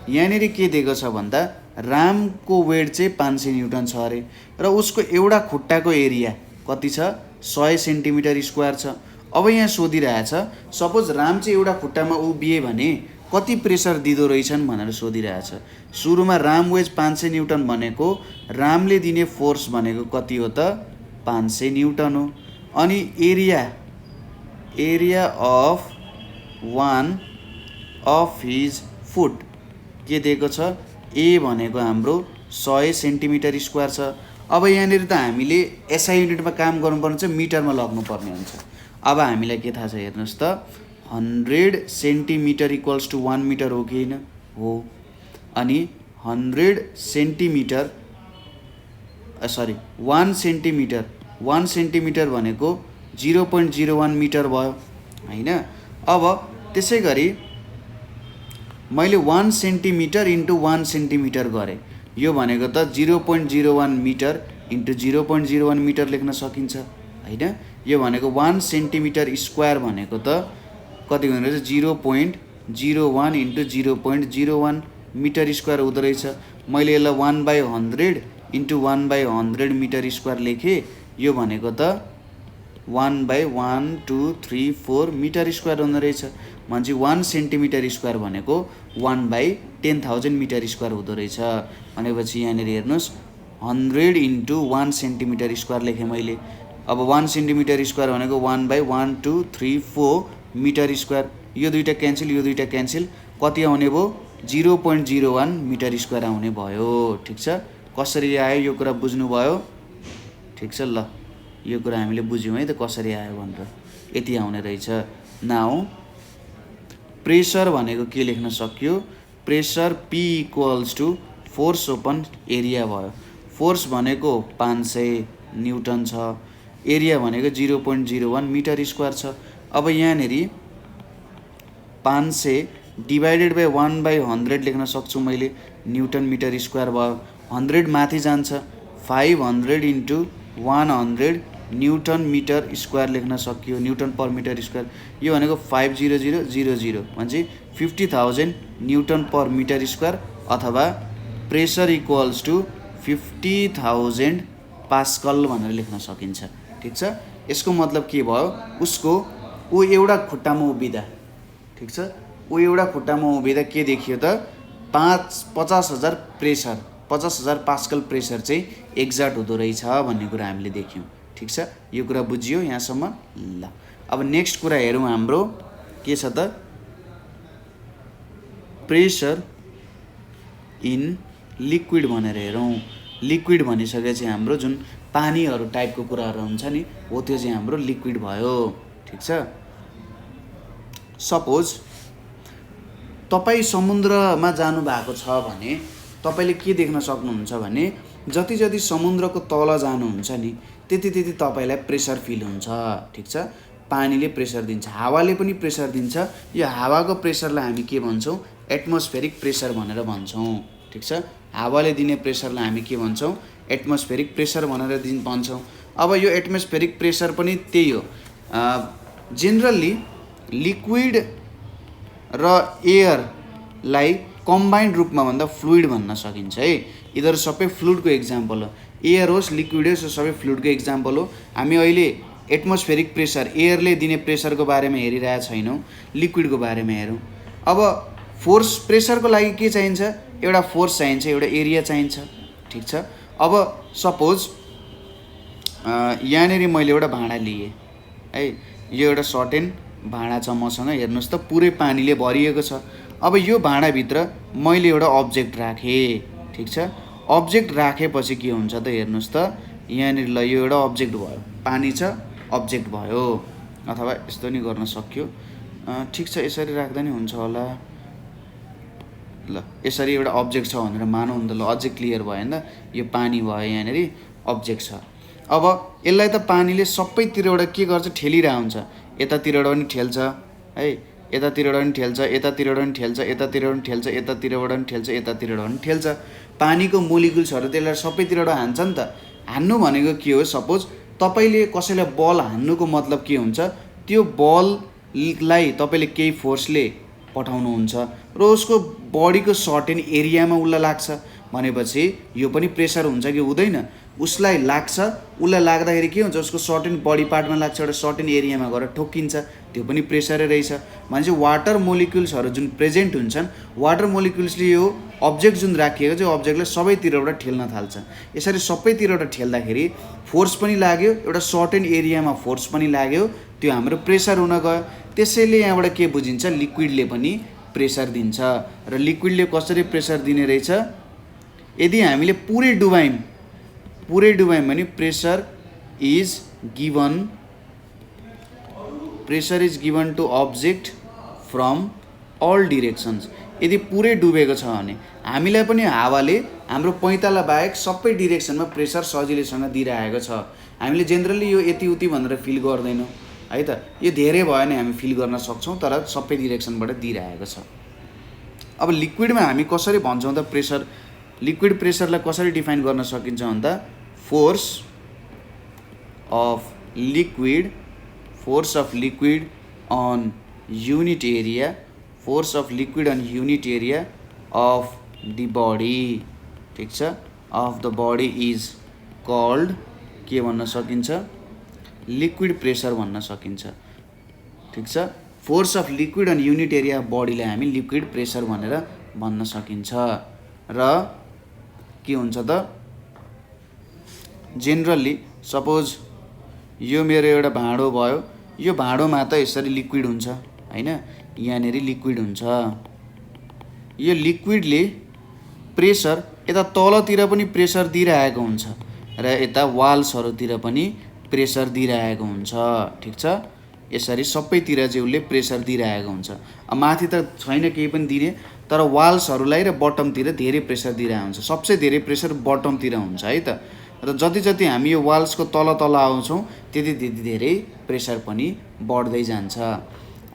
यहाँनिर के दिएको छ भन्दा रामको weight चाहिँ 500 newton छ अरे र उसको एउटा खुट्टाको एरिया कति छ, 100 सेन्टिमिटर स्क्वायर छ। अब यहाँ सोधिरहेछ सपोज राम चाहिँ एउटा खुट्टामा उभिए भने कति प्रेसर दिँदो रहेछन् भनेर सोधिरहेछ। सुरुमा राम वेज 500 न्युटन भनेको रामले दिने फोर्स भनेको कति हो त, 500 न्युटन हो। अनि area of one of his foot के दिएको छ, ए भनेको हाम्रो 100 सेन्टिमिटर स्क्वायर छ। अब यहाँनिर त हामीले एसआई युनिटमा काम गर्नुपर्ने छ, मिटरमा लग्नुपर्ने हुन्छ। अब हामीलाई के थाहा छ हेर्नुहोस् त, 100 सेन्टिमिटर इक्वल्स टु 1 मिटर हो कि होइन, हो। अनि 100 सेन्टिमिटर 1 सेन्टिमिटर भनेको 0.01 मिटर भयो होइन। अब त्यसै गरी मैले 1 सेन्टिमिटर इन्टु 1 सेन्टिमिटर गरेँ, यो भनेको त 0.01 मिटर इन्टु 0.01 मिटर लेख्न सकिन्छ होइन। यो भनेको 1 सेन्टिमिटर स्क्वायर भनेको त कति हुँदो रहेछ, 0.01 इन्टु 0.01 मिटर स्क्वायर हुँदो रहेछ। मैले यसलाई 1/100 इन्टु 1/100 मिटर स्क्वायर लेखेँ, यो भनेको त 1/1,2,3,4 मिटर स्क्वायर हुँदो रहेछ। भनेपछि 1 सेन्टिमिटर स्क्वायर भनेको 1/10,000 मिटर स्क्वायर हुँदो रहेछ। भनेपछि यहाँनिर हेर्नुहोस् 100 इन्टु 1 सेन्टिमिटर स्क्वायर लेखेँ मैले। अब 1 सेन्टिमिटर स्क्वायर भनेको 1/1,2,3,4 मिटर स्क्वायर। यो दुईवटा क्यान्सल, यो दुईवटा क्यान्सल, कति आउने भयो, 0.01 मिटर स्क्वायर आउने भयो। ठिक छ, कसरी आयो यो कुरा बुझ्नुभयो। ठिक छ, ल यो कुरा हामीले बुझ्यौँ है त कसरी आयो भनेर, यति आउने रहेछ। नाउ प्रेसर भनेको के लेख्न सक्यो, pressure P equals to force upon area भयो। फोर्स भनेको 500 न्युटन छ, एरिया भनेको 0.01 मिटर स्क्वायर छ। अब यहाँनिर 500 डिभाइडेड बाई 1/100 लेख्न सक्छु मैले, न्युटन मिटर स्क्वायर भयो। 100 माथि जान्छ, 500 इन्टु 100 न्युटन मिटर स्क्वायर लेख्न सकियो, न्युटन पर मिटर स्क्वायर। यो भनेको 50000 भनेपछि 50,000 न्युटन पर मिटर स्क्वायर, अथवा प्रेसर इक्वल्स टु 50,000 पास्कल भनेर लेख्न सकिन्छ। ठिक छ, यसको मतलब के भयो, ऊ एउटा खुट्टामा उभिँदा, ठिक छ, ऊ एउटा खुट्टामा उभिँदा के देखियो त, 50,000 प्रेसर, 50,000 पास्कल प्रेसर चाहिँ एक्जर्ट हुँदो रहेछ भन्ने कुरा हामीले देख्यौँ। ठिक छ, यो कुरा बुझियो यहाँसम्म। ल अब नेक्स्ट कुरा हेरौँ, हाम्रो के छ त, प्रेसर इन लिक्विड भनेर हेरौँ। लिक्विड भनिसकेपछि हाम्रो जुन पानीहरू टाइपको कुराहरू हुन्छ नि, हो त्यो चाहिँ हाम्रो लिक्विड भयो। ठिक छ, सपोज तपाईँ समुद्रमा जानुभएको छ भने तपाईँले के देख्न सक्नुहुन्छ भने जति जति समुद्रको तल जानुहुन्छ नि त्यति तपाईँलाई प्रेसर फिल हुन्छ। ठिक छ, पानीले प्रेसर दिन्छ, हावाले पनि प्रेसर दिन्छ। यो हावाको प्रेसरलाई हामी के भन्छौँ, एटमोस्फेरिक प्रेसर भनेर भन्छौँ। ठिक छ, हावाले दिने प्रेसरलाई हामी के भन्छौँ, एटमोस्फेरिक प्रेसर भनेर भन्छौँ। अब यो एटमोस्फेरिक प्रेसर पनि त्यही हो। जेनरली लिक्विड र एयरलाई कम्बाइन्ड रूपमा भन्दा फ्लुइड भन्न सकिन्छ है। यिनीहरू सबै फ्लुइडको एक्जाम्पल हो। एयर होस् लिक्विड होस्, यो सबै फ्लुइडको इक्जाम्पल हो। हामी अहिले एटमोस्फेरिक प्रेसर, एयरले दिने प्रेसरको बारेमा हेरिरहेको छैनौँ, लिक्विडको बारेमा हेरौँ। अब फोर्स, प्रेसरको लागि के चाहिन्छ? एउटा फोर्स चाहिन्छ, एउटा एरिया चाहिन्छ, ठिक छ। अब सपोज यहाँनिर मैले एउटा भाँडा लिएँ है, यो एउटा सर्टेन भाँडा छ मसँग, हेर्नुहोस् त पुरै पानीले भरिएको छ। अब यो भाँडाभित्र मैले एउटा अब्जेक्ट राखेँ, ठिक छ। अब्जेक्ट राखेपछि के हुन्छ त हेर्नुहोस् त, यहाँनिर ल यो एउटा अब्जेक्ट भयो, पानी छ अब्जेक्ट भयो, अथवा यस्तो नि गर्न सक्यो, ठिक छ, यसरी राख्दा नि हुन्छ होला। ल यसरी एउटा अब्जेक्ट छ भनेर मानौँ नि त, ल अझै क्लियर भयो नि त, यो पानी भयो, यहाँनिर अब्जेक्ट छ। अब यसलाई त पानीले सबैतिरबाट के गर्छ? ठेलिरहेको हुन्छ, यतातिरबाट पनि ठेल्छ है, यतातिरबाट पनि ठेल्छ, यतातिरबाट पनि ठेल्छ, यतातिरबाट पनि ठेल्छ, यतातिरबाट पनि ठेल्छ, यतातिरबाट पनि ठेल्छ। पानीको मोलिकुल्सहरू त्यसलाई सबैतिरबाट हान्छ नि त। हान्नु भनेको के हो? सपोज तपाईँले कसैलाई बल हान्नुको मतलब के हुन्छ? त्यो बललाई तपाईँले केही फोर्सले पठाउनुहुन्छ र उसको बडीको सर्टेन एरियामा उसलाई लाग्छ भनेपछि यो पनि प्रेसर हुन्छ कि हुँदैन? उसलाई लाग्छ, उसलाई लाग्दाखेरि के हुन्छ? उसको सर्टेन बडी पार्टमा लाग्छ, एउटा सर्टेन एरियामा गएर ठोक्किन्छ, त्यो पनि प्रेसरै रहेछ। भनेपछि वाटर मोलिकुल्सहरू जुन प्रेजेन्ट हुन्छन्, वाटर मोलिकुल्सले यो अब्जेक्ट जुन राखिएको छ, यो अब्जेक्टलाई सबैतिरबाट ठेल्न थाल्छ। यसरी सबैतिरबाट ठेल्दाखेरि फोर्स पनि लाग्यो, एउटा सर्टेन एरियामा फोर्स पनि लाग्यो, त्यो हाम्रो प्रेसर हुन गयो। त्यसैले यहाँबाट के बुझिन्छ? लिक्विडले पनि प्रेसर दिन्छ। र लिक्विडले कसरी प्रेसर दिने रहेछ? यदि हामीले पुरै डुबायौँ भने pressure is given to object from all directions. यदि पुरै डुबेको छ भने हामीलाई पनि हावाले हाम्रो पैताला बाहेक सबै डिरेक्सनमा प्रेसर सजिलैसँग दिइरहेको छ। हामीले जेनरली यो यति उति भनेर फिल गर्दैनौँ है त, यो धेरै भयो भने हामी फिल गर्न सक्छौँ, तर सबै डिरेक्सनबाट दिइरहेको छ। अब लिक्विडमा हामी कसरी भन्छौँ त प्रेसर? लिक्विड प्रेसरलाई कसरी डिफाइन गर्न सकिन्छ भन्दा force of liquid on unit area, force of liquid on unit area of the body, ठिक छ, of the body is called के भन्न सकिन्छ? लिक्विड प्रेसर भन्न सकिन्छ, ठिक छ। Force of liquid on unit area of बडीलाई हामी लिक्विड प्रेसर भनेर भन्न सकिन्छ। र के हुन्छ त जेनरली सपोज यो मेरो एउटा भाँडो भयो, यो भाँडोमा त यसरी लिक्विड हुन्छ हैन, यहाँनिर लिक्विड हुन्छ। यो लिक्विडले प्रेसर यता तलतिर पनि प्रेसर दिइरहेको हुन्छ र यता वाल्सहरूतिर पनि प्रेसर दिइरहेको हुन्छ, ठिक छ। यसरी सबैतिर चाहिँ उसले प्रेसर दिइरहेको हुन्छ। अब माथि त छैन केही पनि दिने, तर वाल्सहरूलाई र बटमतिर धेरै प्रेसर दिइरहेको हुन्छ। सबसे धेरै प्रेसर बटमतिर हुन्छ है त। र जति जति हामी यो वाल्सको तल आउँछौँ त्यति धेरै प्रेसर पनि बढ्दै जान्छ।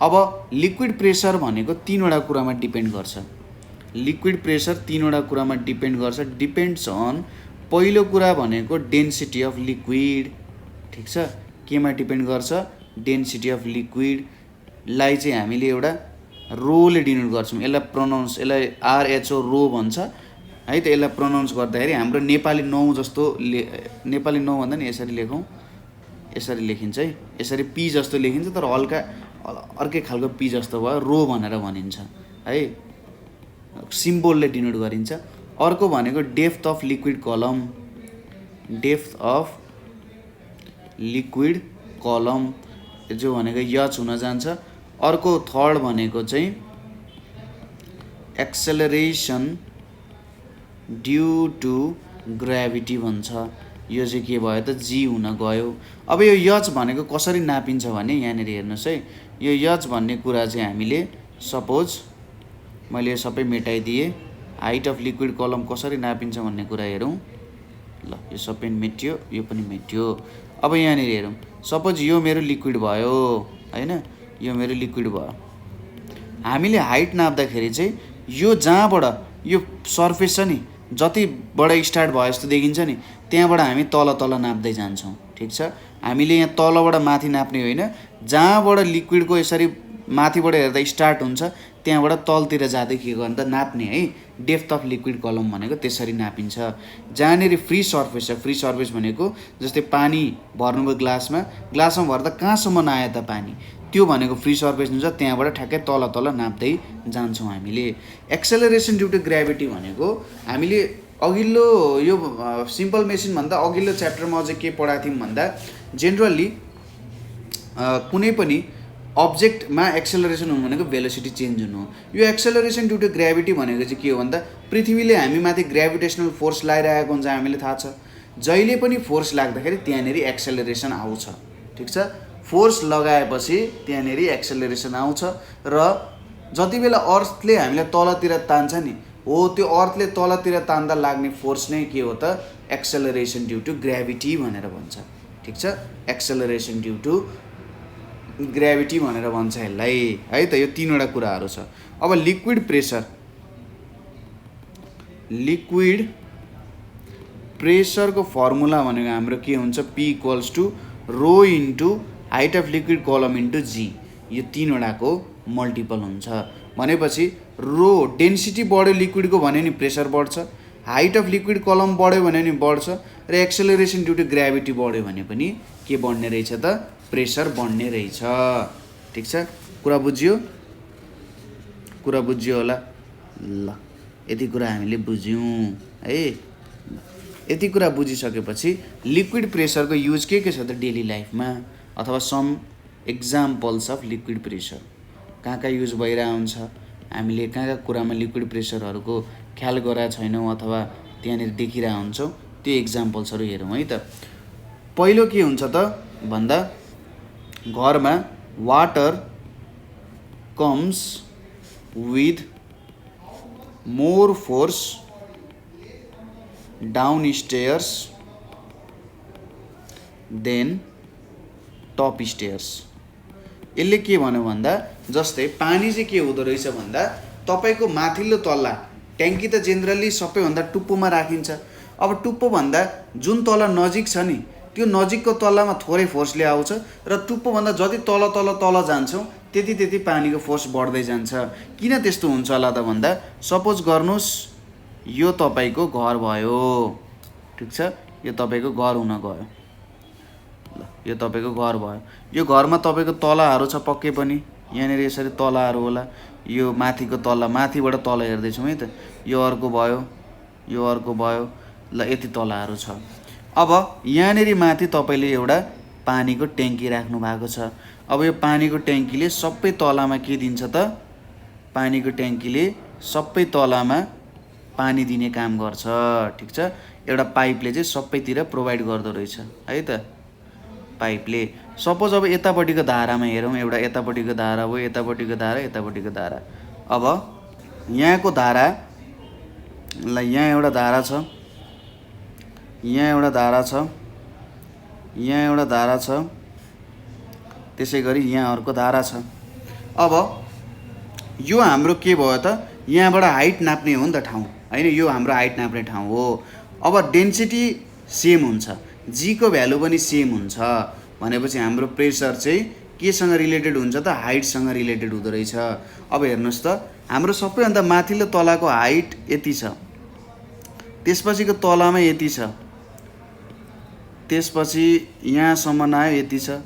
अब लिक्विड प्रेसर भनेको तीनवटा कुरामा डिपेन्ड गर्छ। लिक्विड प्रेसर तीनवटा कुरामा डिपेन्ड गर्छ। डिपेन्ड्स अन, पहिलो कुरा भनेको डेन्सिटी अफ लिक्विड, ठिक छ। केमा डिपेन्ड गर्छ? डेन्सिटी अफ लिक्विडलाई चाहिँ हामीले एउटा रोले डिनोट गर्छौँ। यसलाई आरएचओ रो भन्छ है त। यसलाई प्रोनाउन्स गर्दाखेरि हाम्रो नेपाली 9 जस्तो नेपाली 9 भन्दा नि यसरी लेखौँ, यसरी लेखिन्छ है, यसरी पी जस्तो लेखिन्छ, तर हल्का अर्कै खालको पी जस्तो भयो, रो भनेर भनिन्छ है, सिम्बोलले डिनोट गरिन्छ। अर्को भनेको डेप्थ अफ लिक्विड कलम, डेप्थ अफ लिक्विड कलम जो भनेको यच हुन जान्छ। अर्को थर्ड भनेको चाहिँ एक्सेलरेसन ड्यू टु ग्राभिटी भन्छ। यो चाहिँ के भयो त? जी हुन गयो। अब यो यच भनेको कसरी नापिन्छ भने यहाँनिर हेर्नुहोस् है, यो यच भन्ने कुरा चाहिँ हामीले सपोज मैले यो सबै मेटाइदिएँ। हाइट अफ लिक्विड कलम कसरी नापिन्छ भन्ने कुरा हेरौँ। ल यो सबै मेट्यो, यो पनि मेट्यो। अब यहाँनिर हेरौँ, सपोज यो मेरो लिक्विड भयो हैन, यो मेरो लिक्विड भयो। हामीले हाइट नाप्दाखेरि चाहिँ यो जहाँबाट यो सर्फेस छ नि, जतिबाट स्टार्ट भयो जस्तो देखिन्छ नि, त्यहाँबाट हामी तल नाप्दै जान्छौँ, ठिक छ। हामीले यहाँ तलबाट माथि नाप्ने होइन, जहाँबाट लिक्विडको यसरी माथिबाट हेर्दा स्टार्ट हुन्छ, त्यहाँबाट तलतिर जाँदै के गर्ने त नाप्ने है। डेप्थ अफ लिक्विड कलम भनेको त्यसरी नापिन्छ। जहाँनिर फ्री सर्फेस छ, फ्री सर्फेस भनेको जस्तै पानी भर्नुभयो ग्लासमा भर्दा कहाँसम्म नआयो त पानी, त्यो भनेको फ्री सर्फेस हुन्छ। त्यहाँबाट ठ्याक्कै तल तल नाप्दै जान्छौँ हामीले। एक्सेलरेसन ड्यु टु ग्राभिटी भनेको हामीले अघिल्लो यो सिम्पल मेसिन भन्दा अघिल्लो च्याप्टरमा अझै के पढाएको थियौँ भन्दा जेनरली कुनै पनि अब्जेक्टमा एक्सेलरेसन हुनु भनेको भेलोसिटी चेन्ज हुनु हो। यो एक्सेलरेसन ड्यु टु ग्राभिटी भनेको चाहिँ के हो भन्दा पृथ्वीले हामी माथि ग्राभिटेसनल फोर्स लगाइरहेको हुन्छ, हामीले थाहा छ। जहिले पनि फोर्स लाग्दाखेरि त्यहाँनिर एक्सेलरेसन आउँछ, ठिक छ। फोर्स लगाएपछि त्यहाँनिर एक्सेलरेसन आउँछ र जति बेला अर्थले हामीलाई तलतिर तान्छ नि हो, त्यो अर्थले तलतिर तान्दा लाग्ने फोर्स नै के हो त एक्सेलरेसन ड्यु टु ग्राभिटी भनेर भन्छ, ठिक छ। एक्सेलरेसन ड्यु टु ग्राभिटी भनेर भन्छ यसलाई है त। यो तीनवटा कुराहरू छ। अब लिक्विड प्रेसर, लिक्विड प्रेसरको फर्मुला भनेको हाम्रो के हुन्छ, P = rho into height of liquid column into g. यो तीनवटाको मल्टिपल हुन्छ भनेपछि रो डेन्सिटी बढ्यो लिक्विडको भने नि प्रेसर बढ्छ, हाइट अफ लिक्विड कलम बढ्यो भने नि बढ्छ, र एक्सेलरेसन ड्यु टु ग्राभिटी बढ्यो भने पनि के बढ्ने रहेछ त प्रेसर बढ्ने रहेछ, ठिक छ। कुरा बुझ्यो, कुरा बुझ्यो होला। ल यति कुरा हामीले बुझ्यौँ है। यति कुरा बुझिसकेपछि लिक्विड प्रेसरको युज के छ त डेली लाइफमा, अथवा some examples of liquid pressure कहाँ कहाँ युज भइरहेको हुन्छ, हामीले कहाँ कहाँ कुरामा लिक्विड प्रेसरहरूको ख्याल गरेका छैनौँ अथवा त्यहाँनिर देखिरहेको हुन्छौँ, त्यो एक्जाम्पल्सहरू हेरौँ है त। पहिलो के हुन्छ त भन्दा घरमा water comes with more force down stairs than top stairs. यसले के भन्यो भन्दा जस्तै पानी चाहिँ के हुँदो रहेछ भन्दा तपाईँको माथिल्लो तल्ला ट्याङ्की त जेनरली सबैभन्दा टुप्पोमा राखिन्छ। अब टुप्पोभन्दा जुन तल नजिक छ नि त्यो नजिकको तल्लामा थोरै फोर्सले आउँछ र टुप्पोभन्दा जति तल तल तल जान्छौँ त्यति त्यति पानीको फोर्स बढ्दै जान्छ। किन त्यस्तो हुन्छ होला त भन्दा सपोज गर्नुहोस् यो तपाईँको घर भयो, ठिक छ। यो तपाईँको घर हुन गयो, ल यो तपाईँको घर भयो। यो घरमा तपाईँको तलाहरू छ पक्कै पनि, यहाँनिर यसरी तलाहरू होला। यो माथिको तल्ला, माथिबाट तल हेर्दैछौँ है त। यो अर्को भयो, यो अर्को भयो, ल यति तलाहरू छ। अब यहाँनिर माथि तपाईँले एउटा पानीको ट्याङ्की राख्नु भएको छ। अब यो पानीको ट्याङ्कीले सबै तलामा के दिन्छ त, पानीको ट्याङ्कीले सबै तलामा पानी दिने काम गर्छ, ठिक छ। एउटा पाइपले चाहिँ सबैतिर प्रोभाइड गर्दो रहेछ है त, पाइपले। सपोज अब यतापट्टिको धारामा हेरौँ, एउटा यतापट्टिको धारा हो, यतापट्टिको धारा, यतापट्टिको धारा। अब यहाँको धारा, ल यहाँ एउटा धारा छ, यहाँ एउटा धारा छ, यहाँ एउटा धारा छ, त्यसै गरी यहाँ अर्को धारा छ। अब यो हाम्रो के भयो त, यहाँबाट हाइट नाप्ने हो नि त ठाउँ हैन, यो हाम्रो हाइट नाप्ने ठाउँ हो। अब डेन्सिटी सेम हुन्छ, जी को भ्यालु पनि सेम हुन्छ भनेपछि हाम्रो प्रेसर चाहिँ केसँग रिलेटेड हुन्छ त हाइटसँग रिलेटेड हुँदो रहेछ। अब हेर्नुहोस् त हाम्रो सबैभन्दा माथिल्लो तलाको हाइट यति छ, त्यसपछिको तलामा यति छ, त्यसपछि यहाँसम्म आयो यति छ,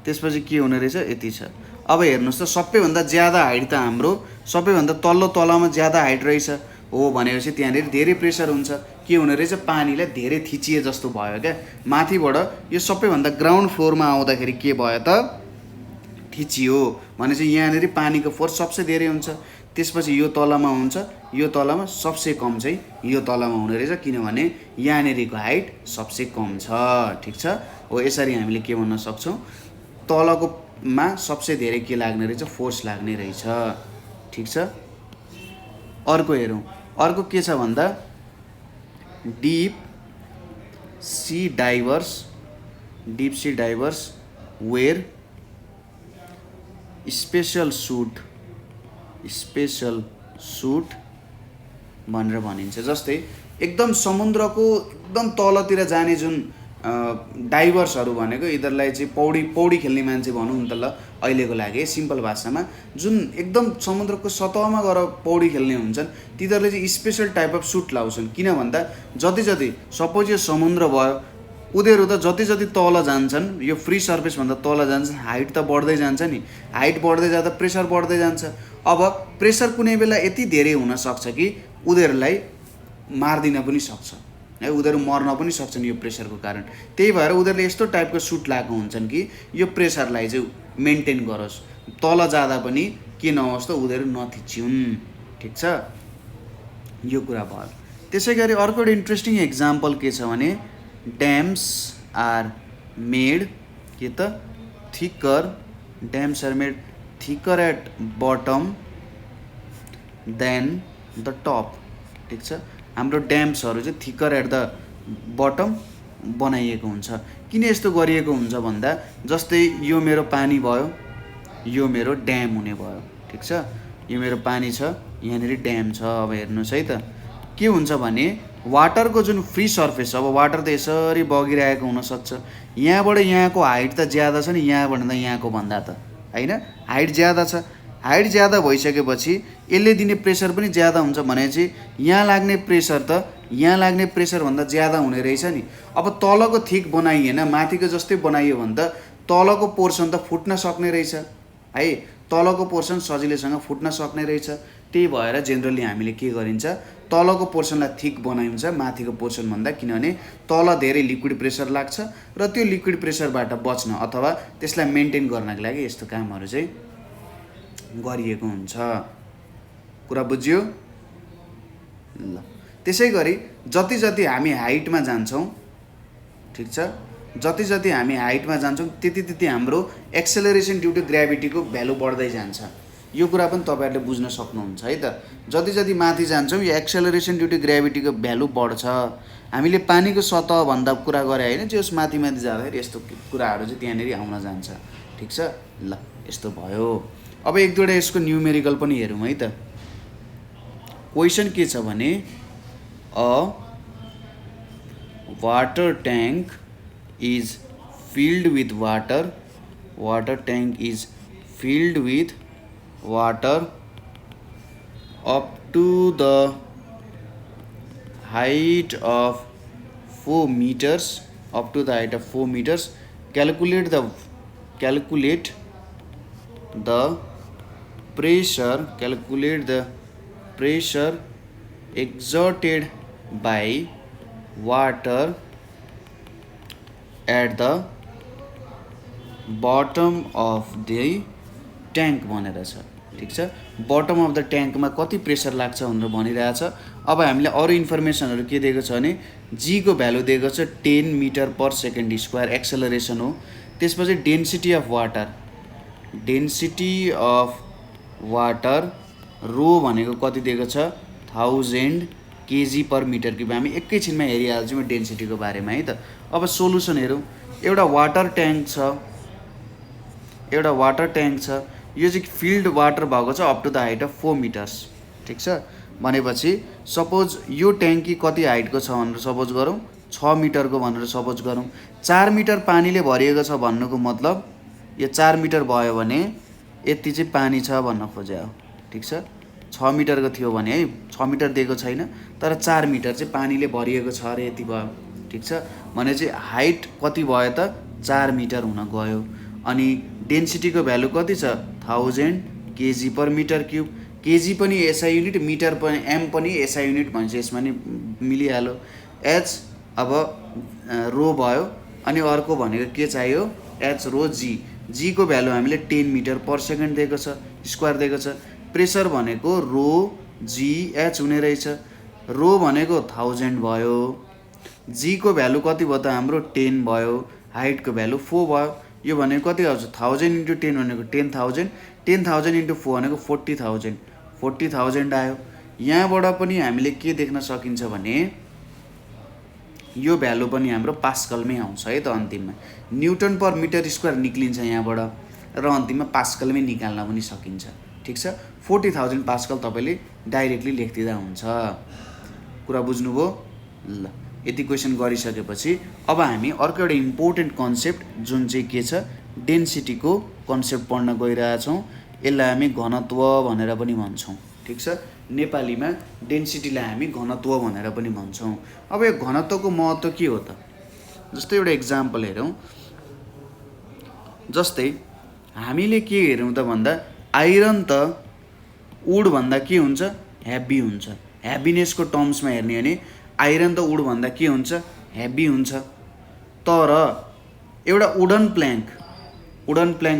त्यसपछि के हुने रहेछ यति छ। अब हेर्नुहोस् त सबैभन्दा ज्यादा हाइट त हाम्रो सबैभन्दा तल्लो तलामा ज्यादा हाइट रहेछ हो भनेपछि त्यहाँनिर धेरै प्रेसर हुन्छ। के हुने रहेछ, पानीलाई धेरै थिचिए जस्तो भयो क्या। माथिबाट यो सबैभन्दा ग्राउन्ड फ्लोरमा आउँदाखेरि के भयो त थिचियो भनेपछि यहाँनिर पानीको फोर्स सबसे धेरै हुन्छ। त्यसपछि यो तलामा हुन्छ, यो तलामा सबसे कम चाहिँ यो तलामा हुने रहेछ किनभने यहाँनिरको हाइट सबसे कम छ, ठिक छ। हो यसरी हामीले के भन्न सक्छौँ, तलकोमा सबसे धेरै के लाग्ने रहेछ, फोर्स लाग्ने रहेछ, ठिक छ। अर्को हेरौँ, अर्को के छ भन्दा deep sea divers wear special suit भनेर भनिन्छ। जस्तै एकदम समुद्रको एकदम तलतिर जाने जुन डाइभर्सहरू भनेको यिनीहरूलाई चाहिँ पौडी खेल्ने मान्छे भनौँ न त ल अहिलेको लागि सिम्पल भाषामा, जुन एकदम समुद्रको सतहमा गएर पौडी खेल्ने हुन्छन् तिनीहरूले चाहिँ स्पेसल टाइप अफ सुट लाउँछन्। किन भन्दा जति सपोज यो समुद्र भयो, उनीहरू त जति तल जान्छन्, यो फ्री सर्फेसभन्दा तल जान्छन्, हाइट त बढ्दै जान्छ नि, हाइट बढ्दै जाँदा प्रेसर बढ्दै जान्छ। अब प्रेसर कुनै बेला यति धेरै हुनसक्छ कि उनीहरूलाई मारिदिन पनि सक्छ है, उनीहरू मर्न पनि सक्छन् यो प्रेसरको कारण। त्यही भएर उनीहरूले यस्तो टाइपको सुट लगाएको हुन्छन् कि यो प्रेसरलाई चाहिँ मेन्टेन गरोस्, तल जाँदा पनि के नहोस् त उनीहरू नथिचिउन्। ठिक छ, यो कुरा भयो। त्यसै गरी अर्को एउटा इन्ट्रेस्टिङ एक्जाम्पल के छ भने ड्याम्स आर मेड के त thicker, dams are made thicker at bottom than the top. ठिक छ, हाम्रो ड्याम्सहरू चाहिँ थिकर एट द बटम बनाइएको हुन्छ। किन यस्तो गरिएको हुन्छ भन्दा जस्तै यो मेरो पानी भयो, यो मेरो ड्याम हुने भयो। ठिक छ, यो मेरो पानी छ, यहाँनिर ड्याम छ। अब हेर्नुहोस् है त के हुन्छ भने वाटरको जुन फ्री सर्फेस, अब वाटर त यसरी बगिरहेको हुनसक्छ, यहाँबाट यहाँको हाइट त ज्यादा छ नि यहाँबाट त यहाँको भन्दा त होइन, हाइट ज्यादा छ। हाइट ज्यादा भइसकेपछि यसले दिने प्रेसर पनि ज्यादा हुन्छ भनेपछि यहाँ लाग्ने प्रेसर त यहाँ लाग्ने प्रेसरभन्दा ज्यादा हुने रहेछ नि। अब तलको थिक बनाइएन, माथिको जस्तै बनाइयो भने त तलको पोर्सन त फुट्न सक्ने रहेछ है, तलको पोर्सन सजिलैसँग फुट्न सक्ने रहेछ। त्यही भएर जेनरली हामीले के गरिन्छ, तलको पोर्सनलाई थिक बनाइन्छ माथिको पोर्सनभन्दा, किनभने तल धेरै लिक्विड प्रेसर लाग्छ र त्यो लिक्विड प्रेसरबाट बच्न अथवा त्यसलाई मेन्टेन गर्नको लागि यस्तो कामहरू चाहिँ गरिएको हुन्छ। कुरा बुझ्यो ल। त्यसै गरी जति हामी हाइटमा जान्छौँ, ठिक छ, जति हामी हाइटमा जान्छौँ त्यति हाम्रो एक्सेलरेसन ड्यु टु ग्राभिटीको भ्यालु बढ्दै जान्छ। यो कुरा पनि तपाईँहरूले बुझ्न सक्नुहुन्छ है त। जति माथि जान्छौँ यो एक्सेलरेसन ड्यु टु ग्राभिटीको भ्यालु बढ्छ। हामीले पानीको सतहभन्दा कुरा गरे होइन, जस माथि जाँदाखेरि यस्तो कुराहरू चाहिँ त्यहाँनिर आउन जान्छ। ठिक छ ल, यस्तो भयो। अब एक दुईवटा यसको न्युमेरिकल पनि हेरौँ है त। क्वेसन के छ भने a water tank is filled with water, water tank is filled with water up to the height of 4 meters, up to the height of 4 meters. Calculate the pressure exerted by water at the bottom of the tank भनेर छ। ठिक छ, bottom of the ट्याङ्कमा कति pressure लाग्छ भनेर भनिरहेछ। अब हामीले अरू इन्फर्मेसनहरू के दिएको छ भने जीको भ्यालु दिएको छ 10 metre per second square, acceleration हो। त्यसपछि डेन्सिटी अफ वाटर रो भनेको कति दिएको छ 1000 kg पर मिटर क्युब। हामी एकैछिनमा हेरिहाल्छौँ डेन्सिटीको बारेमा है त। अब सोलुसन हेरौँ। एउटा वाटर ट्याङ्क छ, यो चाहिँ फिल्ड वाटर भएको छ up to the height of 4 metres. ठिक छ, भनेपछि सपोज यो ट्याङ्की कति हाइटको छ भनेर सपोज गरौँ 6 मिटरको भनेर सपोज गरौँ। 4 मिटर पानीले भरिएको छ भन्नुको मतलब यो 4 मिटर भयो भने यति चाहिँ पानी छ भन्न खोजे हो। ठिक छ, 6 मिटरको थियो भने है, 6 मिटर दिएको छैन तर 4 मिटर चाहिँ पानीले भरिएको छ अरे यति भयो। ठिक छ, भने चाहिँ हाइट कति भयो त 4 मिटर हुन गयो। अनि डेन्सिटीको भ्यालु कति छ 1000 kg per metre cube. KG पनि एसआई युनिट, मिटर पनि एम पनि एसआई युनिट भन्छ, यसमा नि मिलिहाल्यो। एच अब रो भयो, अनि अर्को भनेको के चाहियो एच रो जी। जीको भ्यालु हामीले 10 मिटर पर सेकेन्ड दिएको छ, स्क्वायर दिएको छ। प्रेसर भनेको रो जी एच हुने रहेछ। रो भनेको 1000 भयो, जीको भ्यालु कति भयो त हाम्रो 10 भयो, हाइटको भ्यालु 4 भयो। यो भनेको कति आउँछ 1000 × 10 भनेको 10,000, 10,000 × 4 भनेको 40,000, 40,000 आयो। यहाँबाट पनि हामीले के देख्न सकिन्छ भने यो भ्यालु पनि हाम्रो पास्कलमै आउँछ है त। अन्तिममा न्युटन पर मिटर स्क्वायर निक्लिन्छ यहाँबाट र अन्तिममा पास्कलमै निकाल्न पनि सकिन्छ। ठिक छ, 40,000 पास्कल तपाईँले डाइरेक्टली लेखिदिँदा हुन्छ। कुरा बुझ्नुभयो ल। यति क्वेसन गरिसकेपछि अब हामी अर्को एउटा इम्पोर्टेन्ट कन्सेप्ट जुन चाहिँ के छ डेन्सिटीको कन्सेप्ट पढ्न गइरहेछौँ। यसलाई हामी घनत्व भनेर पनि भन्छौँ। ठिक छ, नेपालीमा डेन्सिटीलाई हामी घनत्व भनेर पनि भन्छौँ। अब यो घनत्वको महत्त्व के हो त? जस्तै एउटा इक्जाम्पल हेरौँ। जस्तै हामीले के हेरौँ त भन्दा आइरन त वुड भन्दा के हुन्छ? हेभी हुन्छ। हेभिनेसको टर्म्समा हेर्ने हो भने आइरन त वुड भन्दा के हुन्छ? हेभी हुन्छ। तर एउटा वुडन प्ल्याङ्क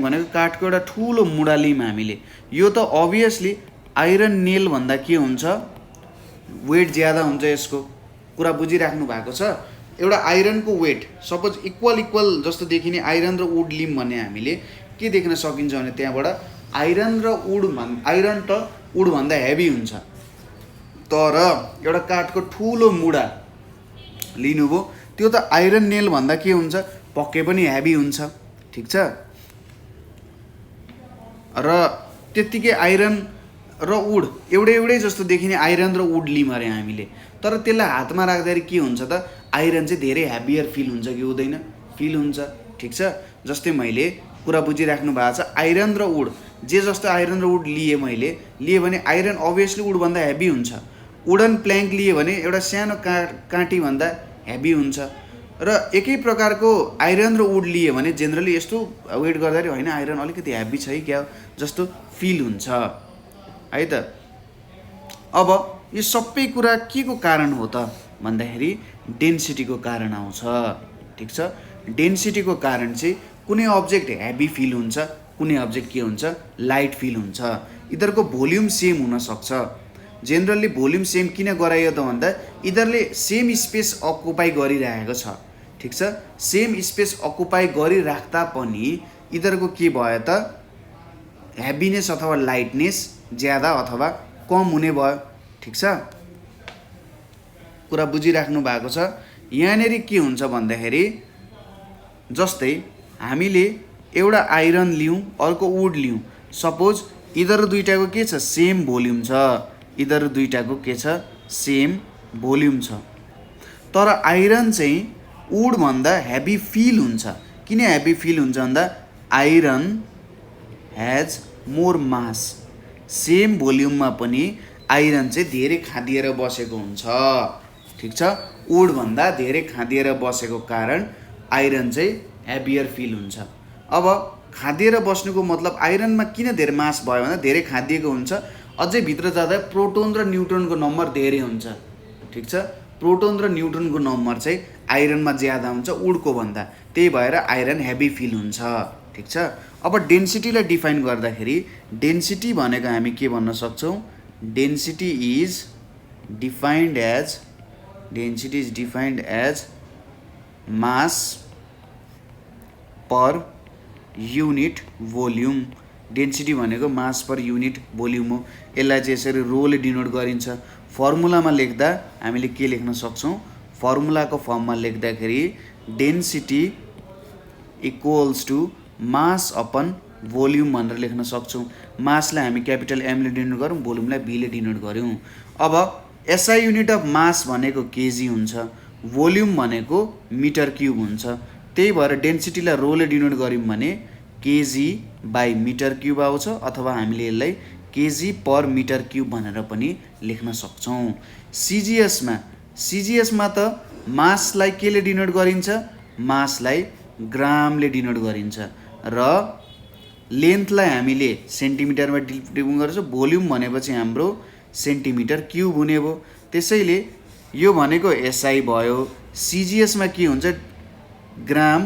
भनेको काठको एउटा ठुलो मुढा लियौँ हामीले, यो त अभियसली आइरन नेल भन्दा के हुन्छ? वेट ज्यादा हुन्छ। यसको कुरा बुझिराख्नु भएको छ? एउटा आइरनको वेट सपोज इक्वल जस्तो देखिने आइरन र वुड लियौँ भने हामीले के देख्न सकिन्छ भने त्यहाँबाट आइरन त वुड भन्दा हेभी हुन्छ। तर एउटा काठको ठुलो मुढा लिनुभयो, त्यो त आइरन नेल भन्दा के हुन्छ? पक्कै पनि हेभी हुन्छ। ठिक छ, र त्यत्तिकै आइरन र वुड एउटै जस्तो देखिने आइरन र वुड लियौँ अरे हामीले, तर त्यसलाई हातमा राख्दाखेरि के हुन्छ त? आइरन चाहिँ धेरै हेभियर फिल हुन्छ कि हुँदैन? फिल हुन्छ। ठिक छ, जस्तै मैले कुरा बुझिराख्नु भएको छ, आइरन र वुड जे जस्तो आइरन र वुड लिएँ भने आइरन अभियसली वुडभन्दा हेभी हुन्छ। वुडन प्ल्याङ्क लिएँ भने एउटा सानो काँटीभन्दा हेभी हुन्छ। र एकै प्रकारको आइरन र वुड लिएँ भने जेनरली यस्तो वेट गर्दाखेरि होइन आइरन अलिकति हेभी छ है क्या जस्तो फिल हुन्छ है त। अब यो सबै कुरा के को कारण हो त भन्दाखेरि डेन्सिटीको कारण आउँछ। ठिक छ, डेन्सिटीको कारण चाहिँ कुनै अब्जेक्ट हेभी फिल हुन्छ, कुनै अब्जेक्ट के हुन्छ? लाइट फिल हुन्छ। यिनीहरूको भोल्युम सेम हुनसक्छ। जेनरली भोल्युम सेम किन गराइयो त भन्दा यिनीहरूले सेम स्पेस अकुपाई गरिरहेको छ। ठिक छ, सेम स्पेस अकुपाई गरिराख्दा पनि यिनीहरूको के भयो त? हेभिनेस अथवा लाइटनेस ज्यादा अथवा कम हुने भयो। ठिक छ, कुरा बुझिराख्नु भएको छ? यहाँनिर के हुन्छ भन्दाखेरि जस्तै हामीले एउटा आइरन लियौँ, अर्को वुड लियौँ, सपोज यिनीहरू दुईटाको के छ? सेम भोल्युम छ। यिनीहरू दुईटाको के छ? सेम भोल्युम छ। तर आइरन चाहिँ वुडभन्दा हेभी फिल हुन्छ। किन हेभी फिल हुन्छ भन्दा iron has more mass. Same भोल्युममा पनि आइरन चाहिँ धेरै खादिएर बसेको हुन्छ। ठिक छ, वुडभन्दा धेरै खादिएर बसेको कारण आइरन चाहिँ हेभियर फिल हुन्छ। अब खादिएर बस्नुको मतलब आइरनमा किन धेरै मास भयो भन्दा धेरै खादिएको हुन्छ, अझै भित्र जाँदा प्रोटोन र न्युट्रोनको नम्बर धेरै हुन्छ। ठिक छ, प्रोटोन र न्युट्रोनको नम्बर चाहिँ आइरनमा ज्यादा हुन्छ वुडको भन्दा, त्यही भएर आइरन हेभी फिल हुन्छ। ठिक छ, अब डेन्सिटीलाई डिफाइन गर्दाखेरि डेन्सिटी भनेको हामी के भन्न सक्छौँ? Density is defined as mass per unit volume. Density भनेको मास पर युनिट भोल्युम हो। यसलाई चाहिँ यसरी रोले डिनोट गरिन्छ। फर्मुलामा लेख्दा हामीले के लेख्न सक्छौँ? फर्मुलाको फर्ममा लेख्दाखेरि density equals to mass upon volume भनेर लेख्न सक्छौँ। मासलाई हामी क्यापिटल एमले डिनोट गऱ्यौँ, भोल्युमलाई बीले डिनोट गऱ्यौँ। अब एसआई युनिट अफ मास भनेको केजी हुन्छ, भोल्युम भनेको मिटर क्युब हुन्छ। त्यही भएर डेन्सिटीलाई रोले डिनोट गऱ्यौँ भने केजी बाई मिटर क्युब आउँछ, अथवा हामीले यसलाई केजी पर मिटर क्युब भनेर पनि लेख्न सक्छौँ। सिजिएसमा त मासलाई केले डिनोट गरिन्छ? मासलाई ग्रामले डिनोट गरिन्छ, र लेन्थलाई हामीले सेन्टिमिटरमा डिनोट गर्छौँ। भोल्युम भनेपछि हाम्रो सेन्टिमिटर क्युब हुने भयो। त्यसैले यो भनेको एसआई भयो। सिजिएसमा के हुन्छ? ग्राम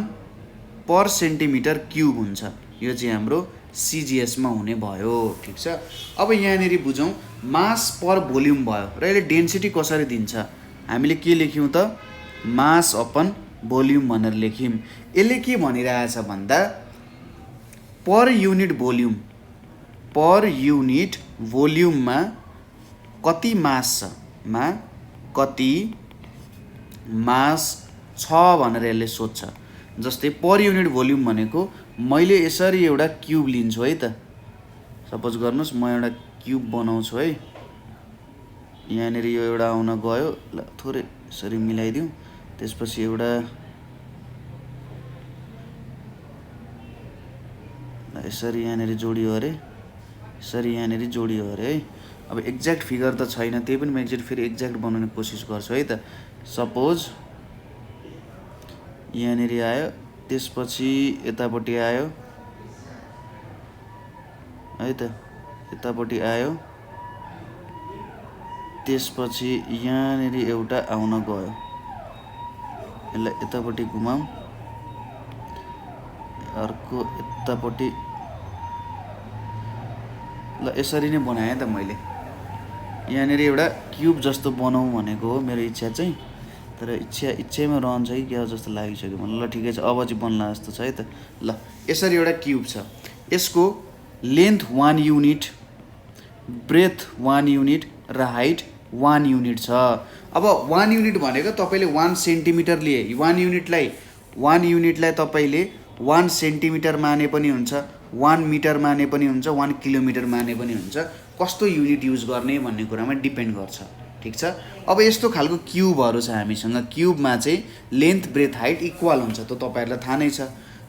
पर सेन्टिमिटर क्युब हुन्छ। यो चाहिँ हाम्रो सिजिएसमा हुने भयो। ठिक छ, अब यहाँनिर बुझौँ मास पर भोल्युम भयो र यसले डेन्सिटी कसरी दिन्छ? हामीले के लेख्यौँ त? मास अपन भोल्युम भनेर लेख्यौँ। यसले के भनिरहेछ भन्दा पर युनिट भोल्युममा कति मास छ, कति मास छ भनेर यसले सोध्छ। जस्तै पर युनिट भोल्युम भनेको मैले यसरी एउटा क्युब लिन्छु है त। सपोज गर्नुहोस् म एउटा क्युब बनाउँछु है। यहाँनिर यो एउटा आउन गयो, ल थोरै यसरी मिलाइदिउँ। त्यसपछि एउटा यसरी यहाँनिर जोडियो अरे, यसरी यहाँनिर जोडियो अरे है। अब एक्ज्याक्ट फिगर त छैन, त्यही पनि म एकचोटि फेरि एक्ज्याक्ट बनाउने कोसिस गर्छु है त। सपोज यहाँनिर आयो, त्यसपछि यतापट्टि आयो है त, यतापट्टि आयो, त्यसपछि यहाँनिर एउटा आउन गयो, यसलाई यतापट्टि घुमाऊँ, अर्को यतापट्टि, ल यसरी नै बनाएँ त मैले। यहाँनिर एउटा क्युब जस्तो बनाऊँ भनेको हो मेरो इच्छा चाहिँ, तर इच्छामै रहन्छ कि क्या जस्तो लागिसक्यो मलाई। ल ठिकै छ, अब चाहिँ बन्ला जस्तो छ है त। ल यसरी एउटा क्युब छ, यसको लेन्थ 1 युनिट, ब्रेथ 1 युनिट र हाइट 1 युनिट छ। अब 1 युनिट भनेको तपाईँले 1 सेन्टिमिटर लिए, 1 युनिटलाई तपाईँले 1 सेन्टिमिटर माने पनि हुन्छ, 1 मिटर माने पनि हुन्छ, 1 किलोमिटर माने पनि हुन्छ। कस्तो युनिट युज गर्ने भन्ने कुरामा डिपेन्ड गर्छ, ठिक छ। अब यस्तो खालको क्युबहरू छ हामीसँग, क्युबमा चाहिँ लेन्थ ब्रेथ हाइट इक्वल हुन्छ, त तपाईँहरूलाई थाहा नै छ।